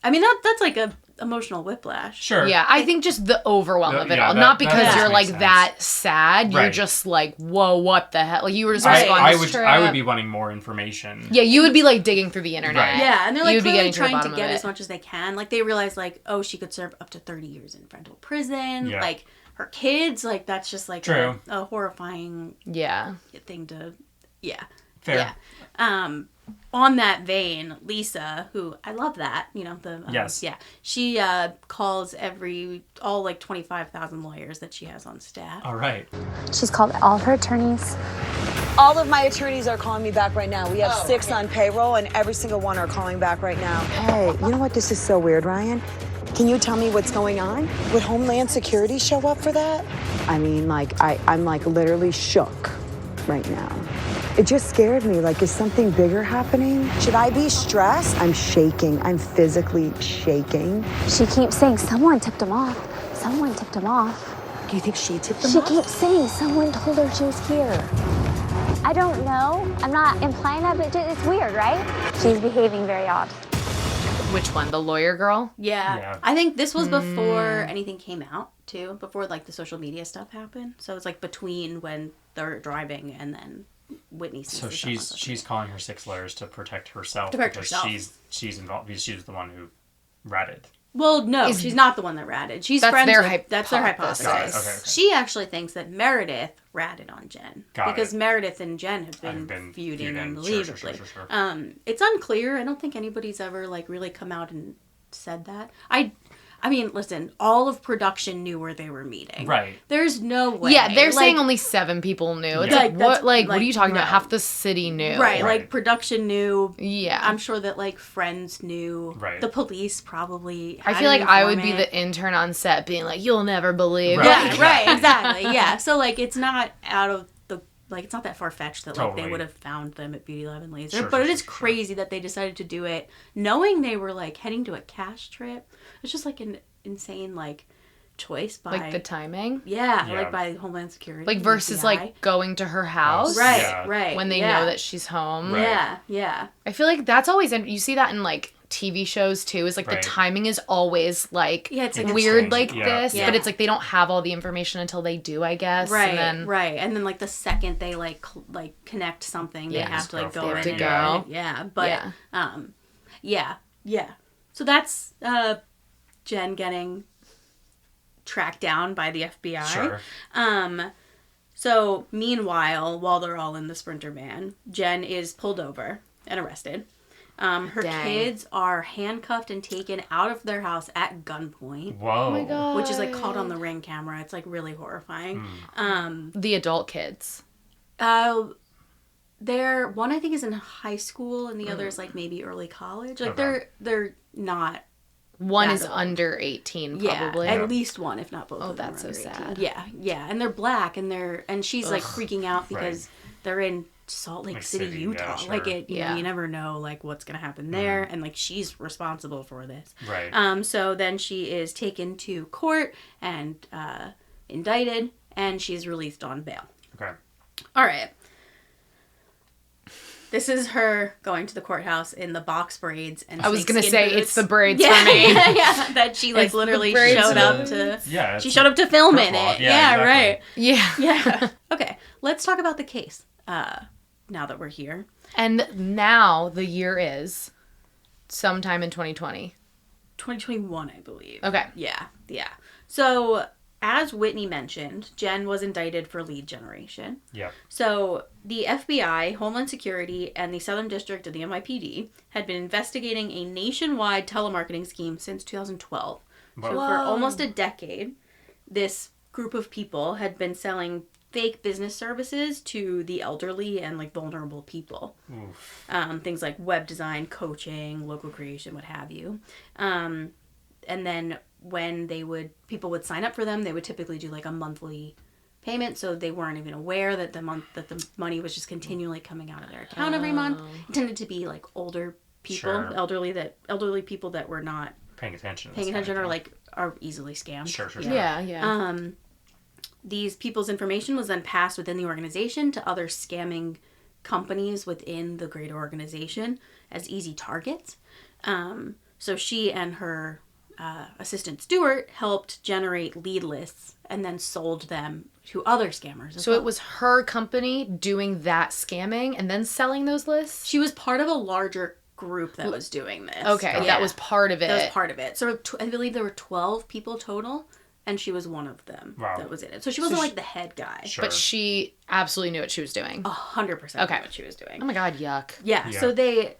I mean, that's like a emotional whiplash. Sure. Yeah, I think just the overwhelm of it all. Not because you're like that sad. You're just like, whoa, what the hell? Like you were just responding I would be wanting more information. Yeah, you would be like digging through the internet. Right. Yeah, and they're like clearly trying to get get as much as they can. Like they realize like, oh, she could serve up to 30 years in federal prison. Yeah. Like her kids, like that's just like a horrifying thing to Fair. Yeah. On that vein, Lisa, who I love that, you know, she calls all like 25,000 lawyers that she has on staff. All right. She's called all of her attorneys. All of my attorneys are calling me back right now. We have 6 on payroll, and every single one are calling back right now. Hey, you know what? This is so weird, Ryan. Can you tell me what's going on? Would Homeland Security show up for that? I mean, like, I'm like literally shook right now. It just scared me. Like, is something bigger happening? Should I be stressed? I'm shaking. I'm physically shaking. She keeps saying someone tipped him off. Someone tipped him off. Do you think she tipped him She off? keeps saying someone told her she was here. I don't know. I'm not implying that, but it's weird, right? She's behaving very odd. Which one? The lawyer girl? Yeah. I think this was before anything came out, too. Before, like, the social media stuff happened. So it's, like, between when they're driving and then Whitney sees So she's calling her 6 lawyers to protect herself. She's involved because she's the one who ratted. Well, no, she's not the one that ratted. She's friends with... That's their hypothesis. Got it. Okay. She actually thinks that Meredith ratted on Jen. Because it. Meredith and Jen have been feuding unbelievably. Sure. It's unclear. I don't think anybody's ever like really come out and said that. I mean, listen, all of production knew where they were meeting. Right. There's no way. Yeah, they're saying only 7 people knew. It's like what are you talking about? Half the city knew. Right, like production knew. Yeah. I'm sure that like friends knew. Right. The police probably I feel like I would be the intern on set being like, you'll never believe. Right, right, exactly. Yeah. So like it's not out of like it's not that far-fetched that like they would have found them at Beauty Lab and Laser. But it is crazy that they decided to do it knowing they were like heading to a cash trip. It's just like an insane like choice by like the timing. Yeah, like by Homeland Security. Like versus like going to her house. Right, right. When they know that she's home. Right. Yeah. I feel like that's always you see that in like TV shows too, is like the timing is always like it's like weird like this, but it's like they don't have all the information until they do, I guess. Right, and then, and then like the second they like connect something, they have to like go in and go. Yeah, but yeah. So that's Jen getting tracked down by the FBI. Sure. So meanwhile, while they're all in the Sprinter van, Jen is pulled over and arrested. Her kids are handcuffed and taken out of their house at gunpoint. Whoa. Oh my god. Which is like caught on the Ring camera. It's like really horrifying. The adult kids. They're one I think is in high school and the other is like maybe early college. Like they're not. One is under 18 probably. Yeah, at least one, if not both. Oh, of them that's so are under 18. sad. Yeah, and they're black and she's like freaking out because they're in Salt Lake City, Utah. Yeah, sure. Like you know, you never know like what's gonna happen there, and like she's responsible for this. Right. So then she is taken to court and indicted, and she's released on bail. Okay. All right. This is her going to the courthouse in the box braids and I was gonna say boots. it's the braids for me. Yeah, that she like It's literally the showed up to. Yeah. She showed up to film in it. Yeah, exactly. right. Yeah. Yeah. Okay, let's talk about the case. Now that we're here, And now the year is sometime in 2020. 2021, I believe. Okay. Yeah. So as Whitney mentioned, Jen was indicted for lead generation. Yeah. So the FBI, Homeland Security, and the Southern District of the NYPD had been investigating a nationwide telemarketing scheme since 2012. Whoa. So for almost a decade, this group of people had been selling fake business services to the elderly and like vulnerable people. Things like web design, coaching, logo creation, what have you. And then when people would sign up for them, they would typically do like a monthly payment, so they weren't even aware that the money was just continually coming out of their account every month. It tended to be like older people, Sure. elderly people that were not Paying attention or like are easily scammed. Sure. Yeah. These people's information was then passed within the organization to other scamming companies within the greater organization as easy targets. So she and her assistant Stuart helped generate lead lists and then sold them to other scammers. So it was her company doing that scamming and then selling those lists? She was part of a larger group that was doing this. Okay, that was part of it. That was part of it. So I believe there were 12 people total, and she was one of them that was in it. So she wasn't like the head guy. Sure. But she absolutely knew what she was doing. 100% knew what she was doing. Oh my god, yuck. Yeah. So they,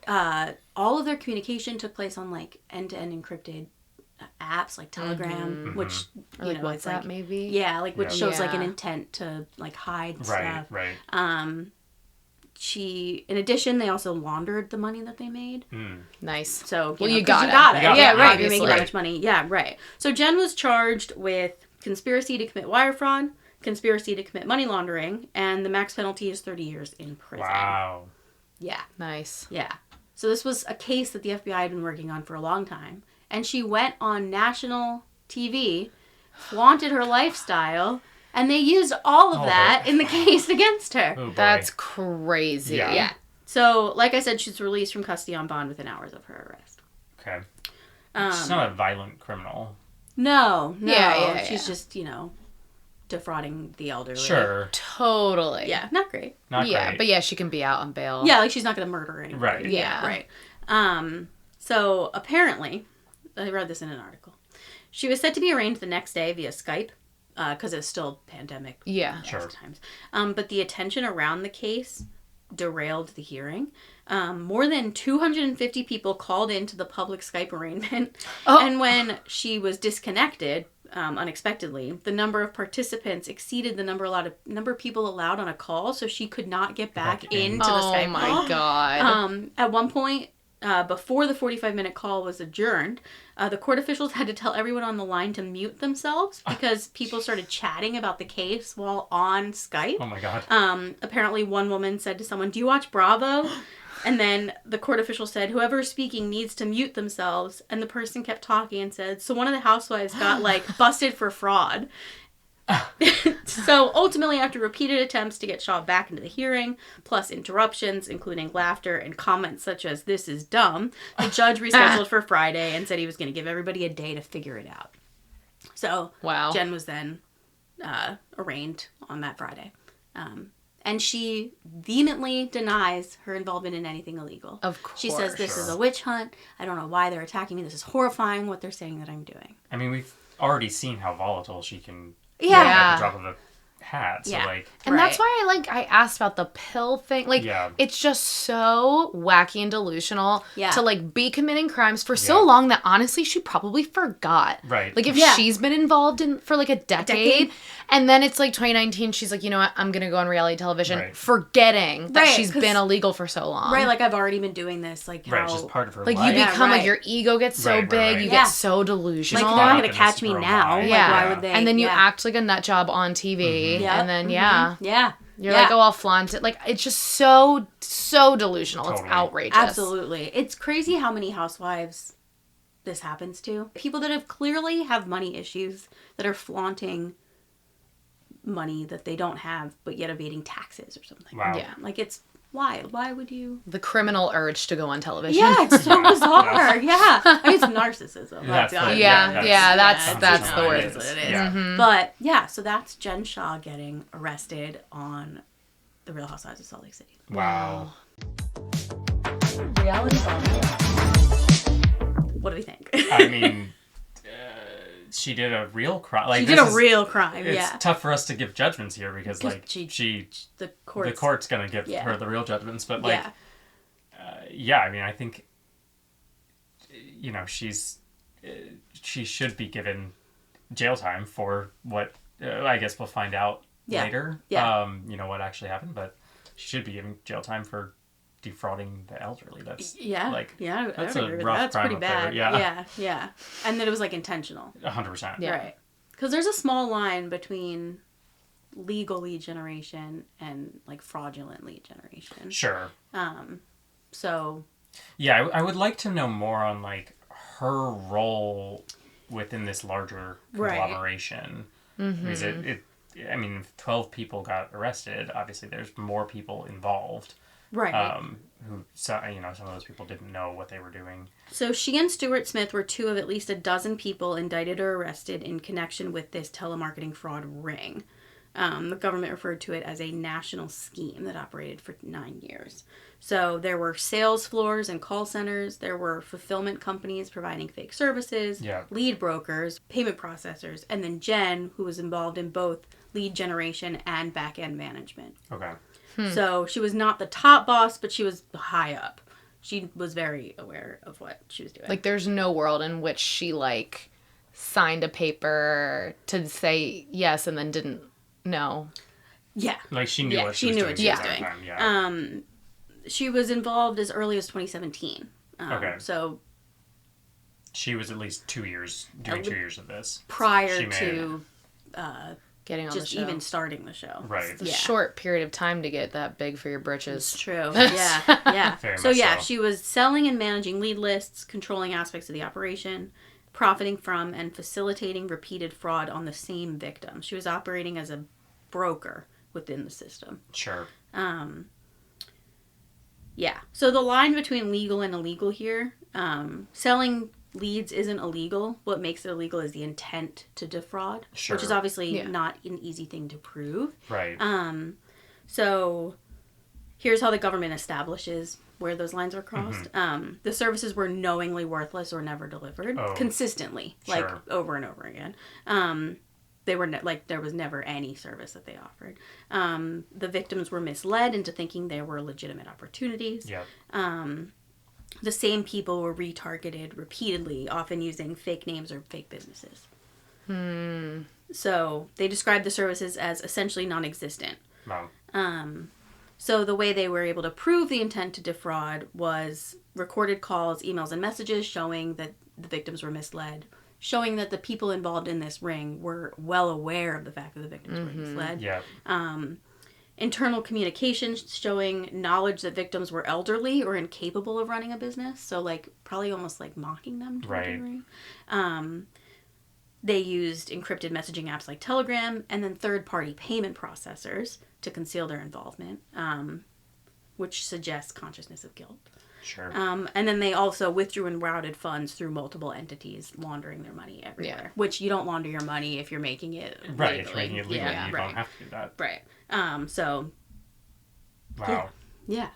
all of their communication took place on like end-to-end encrypted apps like Telegram, which Or like you know WhatsApp it's like maybe. Yeah, like which shows like an Yeah. intent to like hide Right. stuff. Right. In addition, they also laundered the money that they made. Nice. So Well, know, you 'cause got it. Yeah, right. Obviously. You're making that much money. Yeah, right. So Jen was charged with conspiracy to commit wire fraud, conspiracy to commit money laundering, and the max penalty is 30 years in prison. Wow. Yeah. Nice. Yeah. So this was a case that the FBI had been working on for a long time. And she went on national TV, flaunted her lifestyle, and they used all of that in the case against her. Oh, boy. That's crazy. Yeah. So, like I said, she's released from custody on bond within hours of her arrest. Okay. She's not a violent criminal. No. Yeah. She's just, defrauding the elderly. Sure. Totally. Yeah, not great. Not yeah, great. but yeah, she can be out on bail. Yeah, like she's not going to murder anybody. Right. Yeah. Right. So apparently, I read this in an article. She was set to be arraigned the next day via Skype because it's still pandemic. Yeah. Sure. Times. But the attention around the case derailed the hearing. More than 250 people called into the public Skype arraignment. And when she was disconnected, unexpectedly, the number of participants exceeded the number of people allowed on a call, so she could not get back into the Skype call. Oh my god. At one point, before the 45-minute call was adjourned, the court officials had to tell everyone on the line to mute themselves because people started chatting about the case while on Skype. Oh my god. Apparently, one woman said to someone, "Do you watch Bravo?" And then the court official said, "Whoever's speaking needs to mute themselves." And the person kept talking and said, "So one of the housewives got busted for fraud." So ultimately, after repeated attempts to get Shah back into the hearing, plus interruptions, including laughter and comments such as "this is dumb," the judge rescheduled for Friday and said he was going to give everybody a day to figure it out. So Jen was then arraigned on that Friday. And she vehemently denies her involvement in anything illegal. Of course. She says, "This is a witch hunt. I don't know why they're attacking me. This is horrifying what they're saying that I'm doing." I mean, we've already seen how volatile she can Yeah. be at the drop of a hat. So like, and that's why I asked about the pill thing. Like, it's just so wacky and delusional to like be committing crimes for so long that honestly she probably forgot. Right. Like if she's been involved in for like a decade, and then it's like 2019, she's like, you know what, I'm gonna go on reality television, forgetting that she's been illegal for so long. Right. Like I've already been doing this. Like how it's just part of her like life. you become like your ego gets so big, you get so delusional. Like they're not gonna catch me now. Yeah. Like why would they? And then you act like a nut job on TV, and then you're like, oh, I'll flaunt it. Like it's just so delusional. Totally. It's outrageous. Absolutely, it's crazy how many housewives this happens to. People that have clearly have money issues that are flaunting money that they don't have, but yet evading taxes or something. Wow. Yeah, like it's wild. Why would you? The criminal urge to go on television. Yeah, it's so bizarre. Yeah, I mean, it's narcissism. That's the word. That's what it is. Yeah. Mm-hmm. But yeah, so that's Jen Shah getting arrested on the Real Housewives of Salt Lake City. Wow. Reality bombshell. What do we think? I mean, she did a real crime. Like, she did a real crime. It's tough for us to give judgments here because like the court's gonna give her the real judgments. But like, I mean, I think she should be given jail time for what I guess we'll find out later. Yeah. What actually happened, but she should be given jail time for defrauding the elderly. That's that's a rough that's crime. Pretty bad. Yeah. Yeah. And that it was like intentional. 100%. Yeah. Right. Because there's a small line between legal lead generation and like fraudulent lead generation. Sure. So. Yeah, I would like to know more on like her role within this larger conglomeration. Mm-hmm. Because I mean, if 12 people got arrested, obviously there's more people involved. Right. Who, some of those people didn't know what they were doing. So she and Stuart Smith were two of at least a dozen people indicted or arrested in connection with this telemarketing fraud ring. The government referred to it as a national scheme that operated for 9 years. So there were sales floors and call centers. There were fulfillment companies providing fake services, lead brokers, payment processors, and then Jen, who was involved in both lead generation and back-end management. Okay. So she was not the top boss, but she was high up. She was very aware of what she was doing. Like, there's no world in which she, like, signed a paper to say yes and then didn't know. Yeah. Like, she knew what she was doing. Yeah. She was involved as early as 2017. Okay. So she was at least 2 years, doing 2 years of this. Prior to... getting on just the show. even starting the show. Right. It's a short period of time to get that big for your britches. It's true. Yeah. Very So much yeah, she was selling and managing lead lists, controlling aspects of the operation, profiting from and facilitating repeated fraud on the same victim. She was operating as a broker within the system. Sure. Yeah. So the line between legal and illegal here, selling leads isn't illegal. What makes it illegal is the intent to defraud, which is obviously not an easy thing to prove. Right. So here's how the government establishes where those lines are crossed. Mm-hmm. The services were knowingly worthless or never delivered consistently, like over and over again. They were there was never any service that they offered. The victims were misled into thinking there were legitimate opportunities. Yep. The same people were retargeted repeatedly, often using fake names or fake businesses. So they described the services as essentially non-existent. Wow. So the way they were able to prove the intent to defraud was recorded calls, emails, and messages showing that the victims were misled, showing that the people involved in this ring were well aware of the fact that the victims were misled. Yeah. Internal communication showing knowledge that victims were elderly or incapable of running a business. So, like, probably almost like mocking them to a degree. They used encrypted messaging apps like Telegram and then third-party payment processors to conceal their involvement, which suggests consciousness of guilt. Sure. And then they also withdrew and routed funds through multiple entities, laundering their money everywhere. Which you don't launder your money if you're making it legally. Right, if you're making it legally, you don't have to do that. Right. So... Wow. Yeah.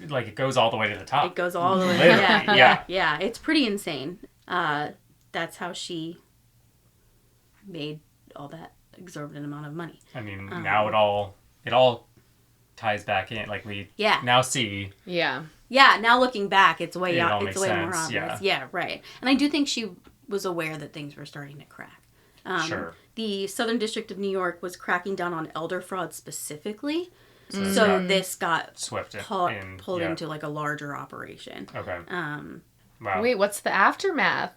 Like, it goes all the way to the top. It goes all the way. Literally, Yeah. It's pretty insane. That's how she made all that exorbitant amount of money. I mean, now it all ties back in. Like we now see. Yeah. Yeah. Now looking back, it's way It all it's makes way more sense, obvious. yeah. Yeah. Right. And I do think she was aware that things were starting to crack. Sure. The Southern District of New York was cracking down on elder fraud specifically. So this got pulled into like a larger operation. Okay. Wow. Wait, what's the aftermath?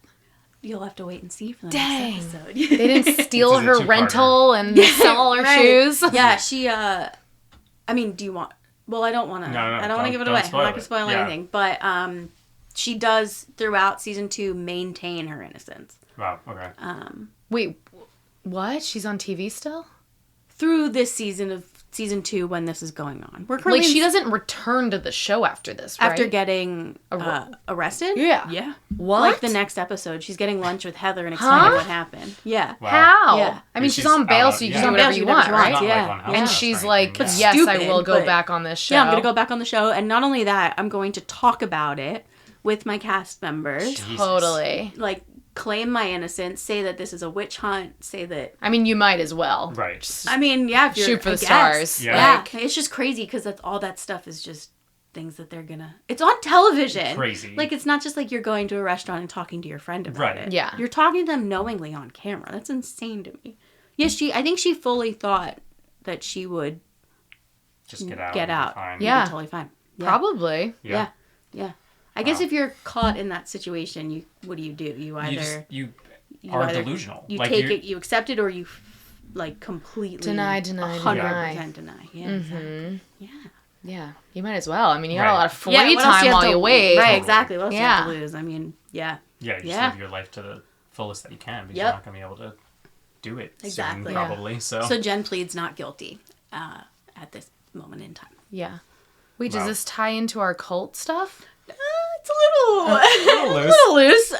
You'll have to wait and see for the Dang. next episode. They didn't steal her rental and sell all her shoes. Yeah, she. I mean, do you want? Well, I don't want to. No, I don't want to give it away. I'm not gonna spoil Yeah. anything. But she does throughout season 2 maintain her innocence. Wow. Okay. Wait, what? She's on TV still? Through this season of season 2 when this is going on. We're currently like she doesn't return to the show after this, right? after getting arrested. Yeah. Yeah. What? Like the next episode, she's getting lunch with Heather and explaining what happened. Yeah. Wow. How? Yeah. I mean, she's on bail, so you can do whatever you want, right? Not Yeah. like on And House she's or like, anything, yes, Stupid, I will go but- back on this show. Yeah, I'm going to go back on the show. And not only that, I'm going to talk about it with my cast members. Jesus. Totally. Like, claim my innocence, say that this is a witch hunt, say that... I mean, you might as well. Right. I mean, yeah, if you're... Shoot for I the guess. stars. Yeah. Like- It's just crazy because that's all that stuff is just things that they're gonna... It's on television. Crazy. Like, it's not just like you're going to a restaurant and talking to your friend about Right. it. Yeah. You're talking to them knowingly on camera. That's insane to me. Yes, I think she fully thought that she would Just get out. get and be out. fine. Yeah. Be totally fine. Yeah. Probably. Yeah. Yeah. I guess if you're caught in that situation, what do? You either You are either- delusional. You Like, take you're- it, you accept it, or you like completely Deny. 100% deny. Yeah. Mm-hmm. Exactly. Yeah. Yeah. You might as well. I mean, you got Right. a lot of free what else do time you have while to- you wait. Right. Exactly. What else do you Yeah. have to lose? I mean, yeah. Yeah, you just Yeah. live your life to the fullest that you can, because Yep. you're not going to be able to do it Exactly. soon, probably. So Jen pleads not guilty at this moment in time. Yeah. Wait, does Wow. this tie into our cult stuff? It's a little loose.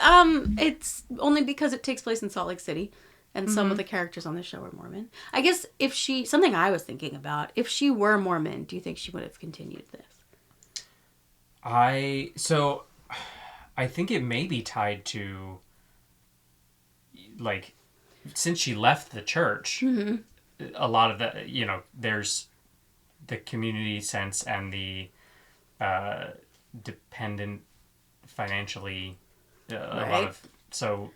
It's only because it takes place in Salt Lake City, and some of the characters on the show are Mormon. I guess something I was thinking about, if she were Mormon, do you think she would have continued this? I think it may be tied to, like, since she left the church, a lot of the, there's the community sense and the dependent financially, a lot of, so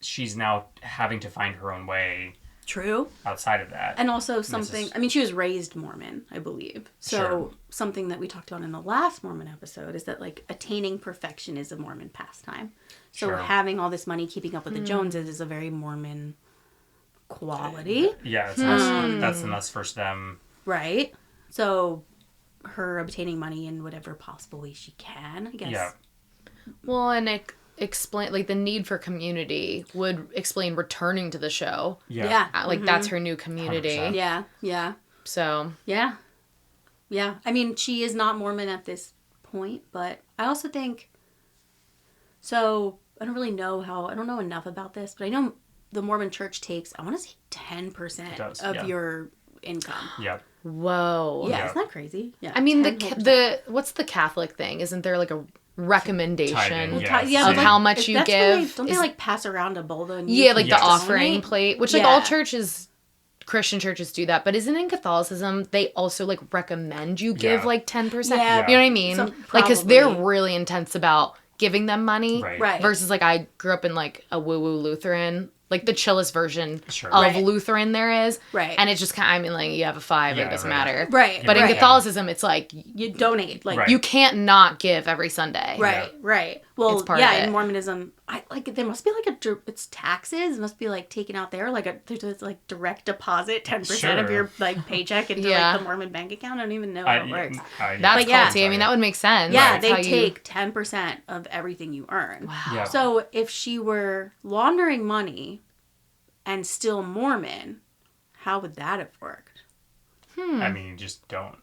she's now having to find her own way. True. Outside of that. And also something, I mean, she was raised Mormon, I believe. So Sure. something that we talked about in the last Mormon episode is that, like, attaining perfection is a Mormon pastime. So Sure. having all this money, keeping up with the Joneses is a very Mormon quality. Yeah, that's the must for them. Right. So her obtaining money in whatever possible way she can, I guess. Yeah. Well, and explain, like, the need for community would explain returning to the show. Yeah. Like, that's her new community. 100%. Yeah. Yeah. So. Yeah. Yeah. I mean, she is not Mormon at this point, but I also think, so I don't really know I don't know enough about this, but I know the Mormon church takes, I want to say 10% of your income. Yeah. Whoa. Yeah, isn't that crazy? Yeah. I mean, what's the Catholic thing? Isn't there like a recommendation Tithing, of how much you give? Don't they like pass around a bowl? And yeah, like the Yes. offering plate, which like all churches, Christian churches do that. But isn't in Catholicism they also like recommend you give like 10%? Yeah. You know what I mean? So, like, because they're probably. really intense about giving them money, Right. Versus like I grew up in like a woo-woo Lutheran. Like the chillest version Sure. of Right. Lutheran there is. Right. And it's just kind of, I mean, like, you have a 5, Yeah, it doesn't right. matter. Right. But in Right. Catholicism, it's like, You donate. Like, Right. you can't not give every Sunday. Right, right. Well, It's part yeah, of it. in Mormonism, there must be like it's taxes. It must be like taken out there. Like there's like direct deposit 10% of Sure. your like paycheck into Yeah. like the Mormon bank account. I don't even know how it works. That's But yeah. culty. I mean, that would make sense. Yeah, That's they how you- take 10% of everything you earn. Wow. Yeah. So if she were laundering money and still Mormon, how would that have worked? I mean, you just don't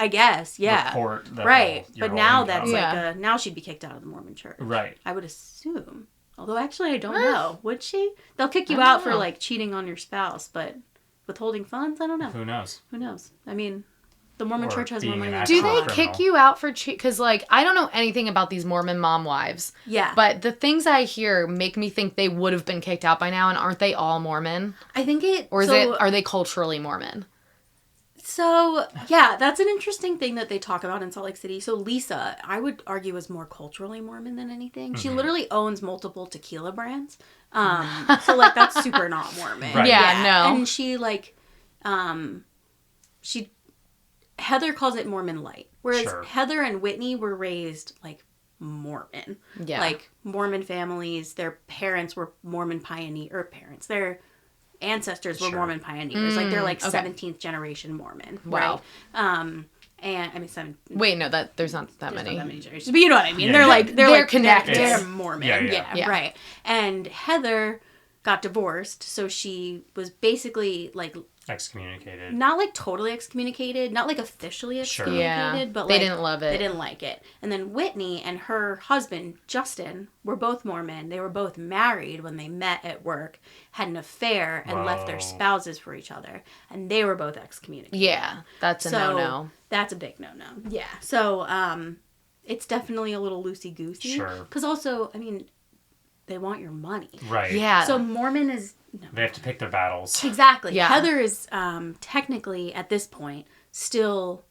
I guess, yeah. report the Right. whole, your But whole now income. that's Yeah. like now she'd be kicked out of the Mormon church. Right. I would assume. Although actually I don't know. Would she? They'll kick you out for like cheating on your spouse, but withholding funds, I don't know. Who knows? Who knows? I mean, The Mormon Church has more money. Do they kick you out for because like I don't know anything about these Mormon mom wives. Yeah. But the things I hear make me think they would have been kicked out by now, and aren't they all Mormon? I think it. Or are they culturally Mormon? So yeah, that's an interesting thing that they talk about in Salt Lake City. So Lisa, I would argue, is more culturally Mormon than anything. She literally owns multiple tequila brands. So like that's super not Mormon. Right. Yeah, no. And she like, Heather calls it Mormon light, whereas Heather and Whitney were raised like Mormon. Yeah. Like Mormon families, their parents were Mormon their ancestors were Mormon pioneers. Like they're like 17th generation Mormon. Wow. Right? And I mean, Wait, no, there's not that many. Not that many generations, but you know what I mean. Yeah. They're like they're connected. They're Mormon. Yeah, right. And Heather got divorced, so she was basically like excommunicated. Not like totally excommunicated, not like officially excommunicated, but they like, didn't love it. They didn't like it. And then Whitney and her husband Justin were both Mormon. They were both married when they met at work, had an affair, and left their spouses for each other, and they were both excommunicated. Yeah, that's a no-no. That's a big no-no. Yeah. So it's definitely a little loosey-goosey. Sure. Because also, I mean, they want your money. Right. Yeah. So Mormon is... No. They have to pick their battles. Exactly. Yeah. Heather is technically, at this point, still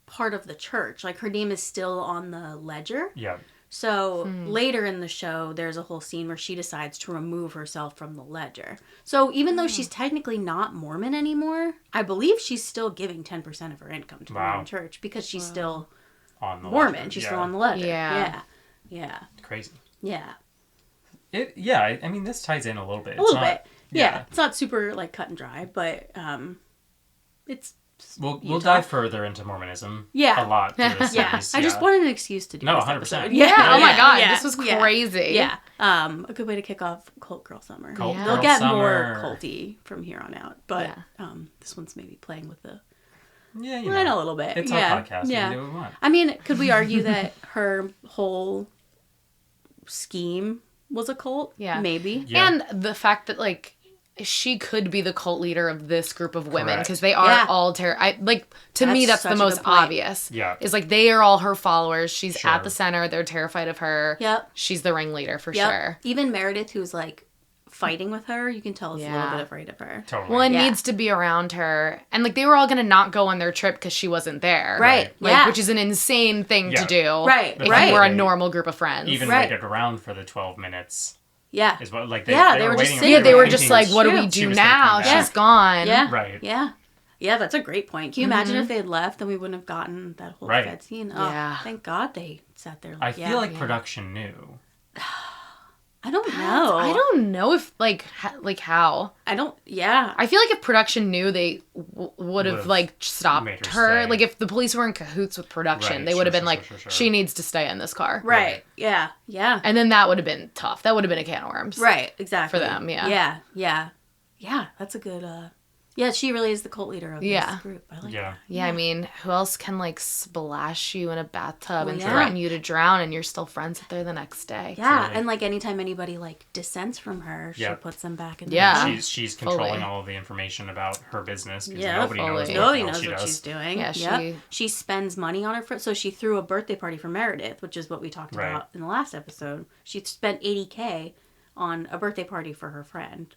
part of the church. Like, her name is still on the ledger. Yeah. So later in the show, there's a whole scene where she decides to remove herself from the ledger. So even though she's technically not Mormon anymore, I believe she's still giving 10% of her income to the Mormon church because she's still on the Mormon. ledger. She's still on the ledger. Yeah. Yeah. Crazy. Yeah. I mean, this ties in a little bit. A little bit. Yeah. It's not super, like, cut and dry, but it's... We'll dive further into Mormonism. Yeah. A lot through this series. I just wanted an excuse to do this 100%. episode. Yeah. Oh my God. This was crazy. Yeah. A good way to kick off Cult Girl Summer. Cult Girl They'll get Summer. more culty from here on out. But this one's maybe playing with the... Yeah, you know. A little bit. It's our podcast. Yeah. We can do what we want. I mean, could we argue that her whole scheme was a cult? Yeah. Maybe. Yeah. And the fact that, like, she could be the cult leader of this group of women Correct. because they are all to me that's such the a most good point. obvious. Yeah. Is like they are all her followers. She's Sure. at the center. They're terrified of her. Yep. She's the ringleader for sure. Even Meredith, who's like fighting with her, you can tell is a little bit afraid of her. Totally. Well, and needs to be around her. And like they were all gonna not go on their trip because she wasn't there. Right. Like, which is an insane thing to do. Right. If Right. you were a normal group of friends. Even waited around for the 12 minutes. Yeah. Is what, like, they were were just waiting. sitting Yeah, they were thinking just like, what do we she do was gonna now? come back. She's gone. Yeah. Right. Yeah. Yeah, that's a great point. Can you imagine if they had left, then we wouldn't have gotten that whole Right. Fed scene? Oh, Yeah. thank God they sat there. I feel like production knew. I don't know. I don't know if how. I don't. Yeah. I feel like if production knew, they would have like made stopped her her. stay. Like if the police were in cahoots with production, Right, they would have sure, been like, sure. she needs to stay in this car. Right. Yeah. Yeah. And then that would have been tough. That would have been a can of worms. Right. Exactly. For them. Yeah. Yeah. Yeah. Yeah. That's a good. Yeah, she really is the cult leader of this group. I like that. Yeah, I mean, who else can like splash you in a bathtub and yeah. threaten you to drown and you're still friends with her the next day? Yeah, Totally. and like anytime anybody like dissents from her, she Yeah. puts them back in. Yeah. the She's controlling Fully. all of the information about her business because Yeah, nobody knows Nobody what knows she what does. she's doing. Yeah, Yep. She spends money on her friend. So she threw a birthday party for Meredith, which is what we talked Right. about in the last episode. She spent $80K on a birthday party for her friend.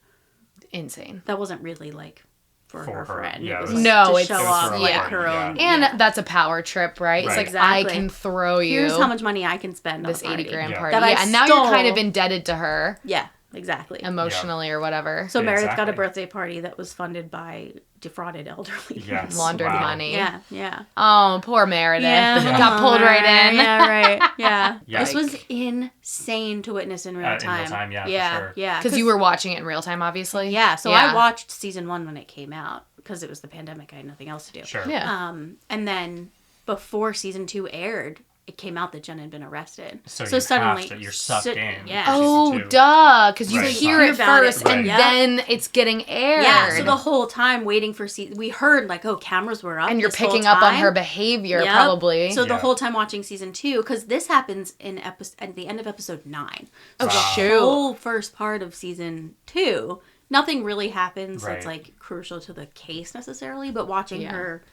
Insane. That wasn't really like for her friend. Yeah, it was it was- No, to it's show off like yeah. her own. And yeah. that's a power trip, right? It's Right. like, Exactly. I can throw you Here's how much money I can spend on this a party. 80 grand Yeah. party. That I Yeah, and now you're kind stole. of indebted to her Yeah, exactly. emotionally or whatever. So Meredith got a Exactly. birthday party that was funded by defrauded elderly. Yes. Laundered Wow. money. Yeah, yeah. Oh, poor Meredith. Yeah. Got pulled right in. Yeah, right. Yeah. Yeah. This was insane to witness in real In real time. time, yeah, for yeah, sure. yeah. Because you were watching it in real time, obviously. Yeah, so Yeah. I watched season 1 when it came out because it was the pandemic. I had nothing else to do. Sure. Yeah. And then before season 2 aired, it came out that Jen had been arrested. So you suddenly, have to, you're sucked in. Yeah. Oh, Season 2. duh. Because you Right. hear it About it. first and Right. then it's getting aired. Yeah, so the whole time waiting for we heard like, oh, cameras were up. And you're this whole picking up on time. her behavior, Yep. probably. So the Yeah. whole time watching season 2, because this happens at the end of episode 9. Oh, The shoot. whole first part of season 2, nothing really happens that's Right. like crucial to the case necessarily, but watching Yeah. her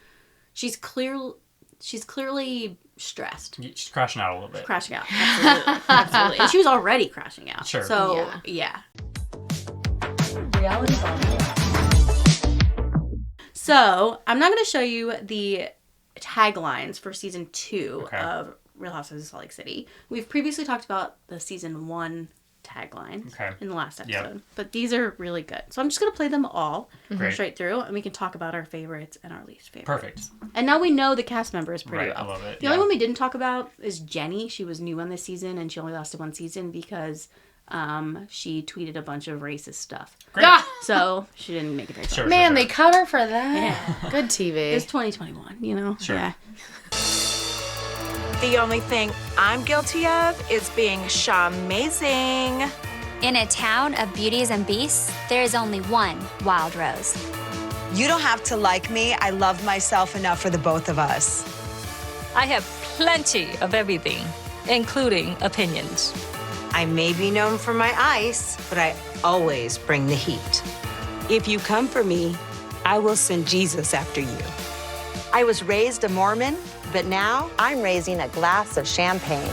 she's clearly stressed. She's crashing out a little bit. Crashing out, absolutely, absolutely. And she was already crashing out. Sure. So yeah. Reality bombshell. So I'm not going to show you the taglines for season 2 of Real Housewives of Salt Lake City. We've previously talked about the season 1 tagline in the last episode, but these are really good. So I'm just going to play them all straight through, and we can talk about our favorites and our least favorites. Perfect. And now we know the cast members pretty well. I love it. The only one we didn't talk about is Jenny. She was new on this season, and she only lasted 1 season because she tweeted a bunch of racist stuff. Great. So she didn't make it very far. Man, they cut her for that. Yeah. Good TV. It's 2021, you know? Sure. Yeah. The only thing I'm guilty of is being Shah-mazing. In a town of beauties and beasts, there is only one wild rose. You don't have to like me. I love myself enough for the both of us. I have plenty of everything, including opinions. I may be known for my ice, but I always bring the heat. If you come for me, I will send Jesus after you. I was raised a Mormon, but now I'm raising a glass of champagne.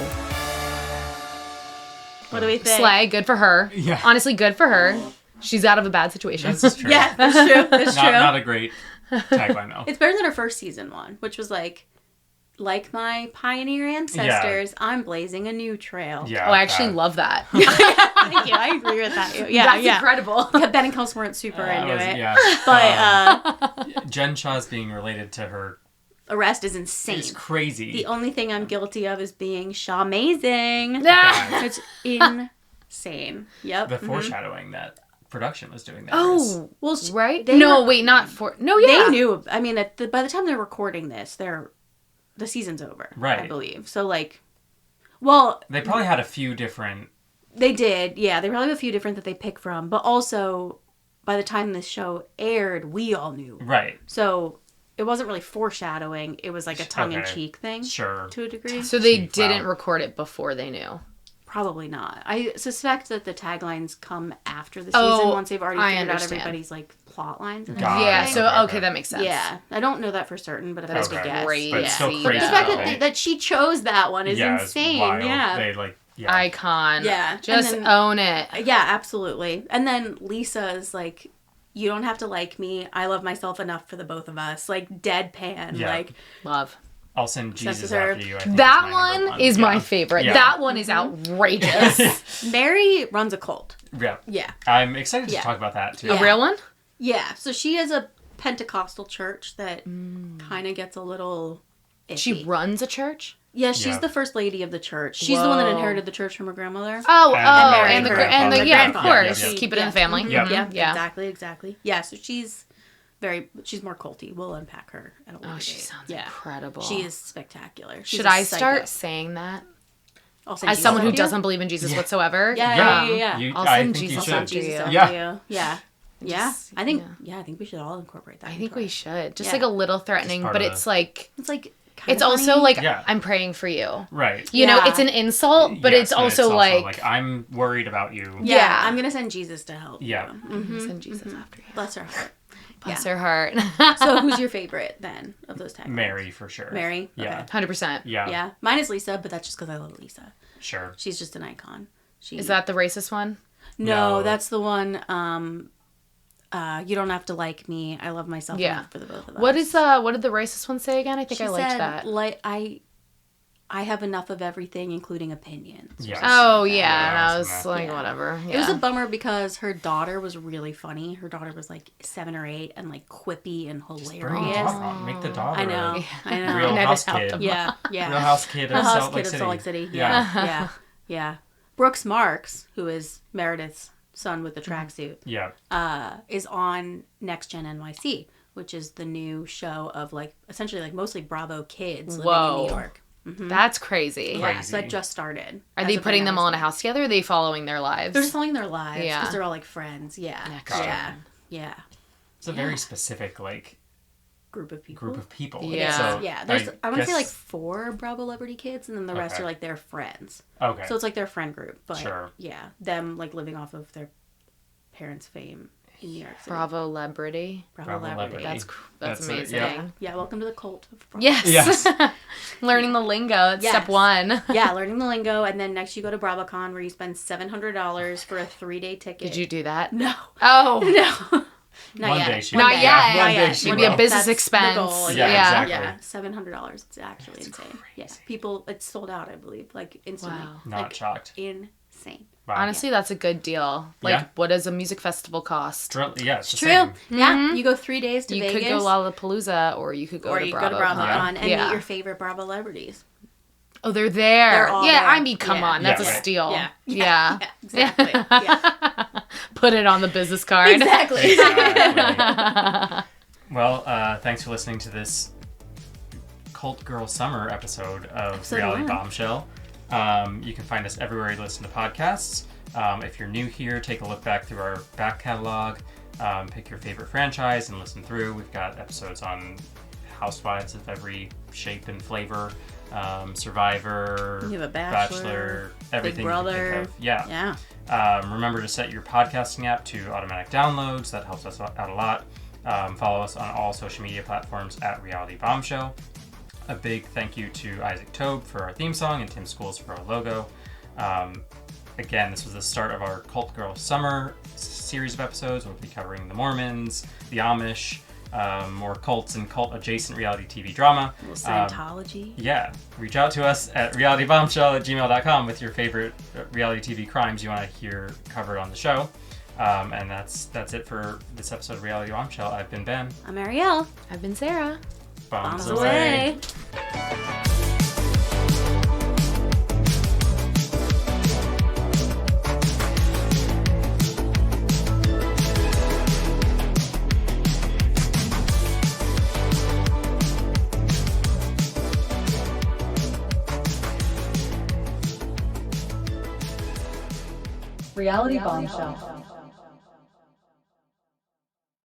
What do we think? Slay, good for her. Yeah. Honestly, good for her. She's out of a bad situation. This is true. Yeah, that's true. That's true. Not a great tagline, though. It's better than her first season one, which was like my pioneer ancestors, I'm blazing a new trail. Yeah. Oh, I actually love that. Thank you. I agree with that. Yeah, That's incredible. Yeah, Ben and Kels weren't super into it. Yeah. But Jen Shah's being related to her arrest is insane. It's crazy. The only thing I'm guilty of is being Shah-mazing. Yeah. It's insane. Yep. The foreshadowing that production was doing that. Oh, well, right? Yeah. They knew. I mean, by the time they're recording this, the season's over. Right. I believe. So, well... They probably had a few different... They did, yeah. They probably have a few different that they pick from. But also, by the time this show aired, we all knew. Right. So, it wasn't really foreshadowing. It was like a tongue-in-cheek thing. Sure. To a degree. So they didn't record it before they knew? Probably not. I suspect that the taglines come after the season once they've already figured out everybody's plot lines and everything. Yeah, so okay, that makes sense. Yeah. I don't know that for certain, but if I was to guess. Great. But it's still crazy. The fact that she chose that one is insane. It's wild. Yeah. They Icon. Yeah. Just own it. Yeah, absolutely. And then Lisa is like, you don't have to like me. I love myself enough for the both of us. Deadpan. Yeah. Love. I'll send Jesus after you. I think that one is my favorite. Yeah. That one is outrageous. Mary runs a cult. Yeah. Yeah. I'm excited to talk about that too. A real one? Yeah. So she has a Pentecostal church that kind of gets a little iffy. She runs a church? Yeah, she's the first lady of the church. She's the one that inherited the church from her grandmother. And of course. Just keep it in the family. Yeah, exactly. Yeah, so she's more culty. We'll unpack her at a later date. She sounds incredible. She is spectacular. Should I start saying that? As someone who doesn't believe in Jesus whatsoever? Yeah. I'll send Jesus after you. Yeah. I think we should all incorporate that. I think we should. Just a little threatening, but it's it's also I'm praying for you. Right. You know, it's an insult, but it's also I'm worried about you. Yeah, I'm going to send Jesus to help. Yeah. Send Jesus after you. Bless her heart. Bless her heart. So who's your favorite then of those taglines? Mary for sure. Mary? Yeah. Okay. 100%. Yeah. Yeah. Mine is Lisa, but that's just because I love Lisa. Sure. She's just an icon. Is that the racist one? No, that's the one, you don't have to like me. I love myself enough for the both of us. What did the racist one say again? I think I liked that. I have enough of everything, including opinions. Yeah. Oh, yeah. And I was whatever. Yeah. It was a bummer because her daughter was really funny. Her daughter was 7 or 8 and quippy and hilarious. Make the daughter. I know. Real House Kid. Yeah. Real House Kid of Salt Lake City. Yeah. Brooks Marks, who is Meredith's son with the tracksuit, is on Next Gen NYC, which is the new show of essentially mostly Bravo kids living in New York. Mm-hmm. That's crazy. Yeah, so that just started. Are they putting them all in a house together, or are they following their lives? They're just following their lives because Yeah. they're all friends. Yeah. Yeah. It's a very specific group of people. Yeah. So yeah. There's I want to say 4 Bravo celebrity kids, and then the rest are their friends. Okay. So it's their friend group, but sure. yeah, them living off of their parents' fame. in New York City. Bravo Celebrity. Bravo Celebrity. That's amazing. Yeah, welcome to the cult of Bravo. Yes. Learning the lingo. It's step one. Yeah, learning the lingo. And then next you go to BravoCon where you spend $700 for a 3-day ticket. Did you do that? No. Oh. No. Not yet. Not yet. Maybe a business expense. Exactly. Yeah, $700. It's actually insane. Crazy. Yeah, people, it's sold out, I believe, like instantly. Wow. Not shocked. Insane. Wow. Honestly, that's a good deal. Like, what does a music festival cost? Yeah, it's true. Same. Yeah, you go 3 days to Vegas. You could go Lollapalooza, or you could go to BravoCon and meet your favorite Bravo celebrities. Oh, they're there. They're all there. I mean, come on, that's a steal. Yeah. Exactly. Yeah. Put it on the business card. Exactly. Well, thanks for listening to this Cult Girl Summer episode of Reality Bombshell. You can find us everywhere you listen to podcasts. If you're new here, take a look back through our back catalog. Pick your favorite franchise and listen through. We've got episodes on Housewives of every shape and flavor. Survivor, you have a Bachelor, everything Big Brother. you can think of. Yeah. Remember to set your podcasting app to automatic downloads. That helps us out a lot. Follow us on all social media platforms at Reality Bombshell. A big thank you to Isaac Tobe for our theme song and Tim Schools for our logo. Again, this was the start of our Cult Girl Summer series of episodes. We'll be covering the Mormons, the Amish, more cults and cult-adjacent reality TV drama. A little Scientology. Yeah. Reach out to us at realitybombshell@gmail.com with your favorite reality TV crimes you want to hear covered on the show. And that's it for this episode of Reality Bombshell. I've been Ben. I'm Ariel. I've been Sarah. Bombs away. Reality Bombshell.